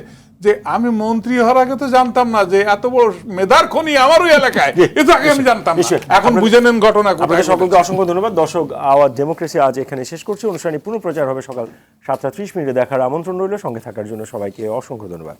যে আমি মন্ত্রী হওয়ার আগে তো জানতাম না যে এত বড় মেধার খনি আমার ওই এলাকায়, এটা আগে আমি জানতাম না। এখন বুঝে নেন ঘটনা। আপনাদের সকলকে অসংখ্য ধন্যবাদ। দর্শক, আওয়াজ ডেমোক্রেসি আজ এখানে শেষ করছি। অনুষ্ঠানে পুনঃপ্রচার হবে সকাল 7:30 দেখার আমন্ত্রণ রইল। সঙ্গে থাকার জন্য সবাইকে অসংখ্য ধন্যবাদ।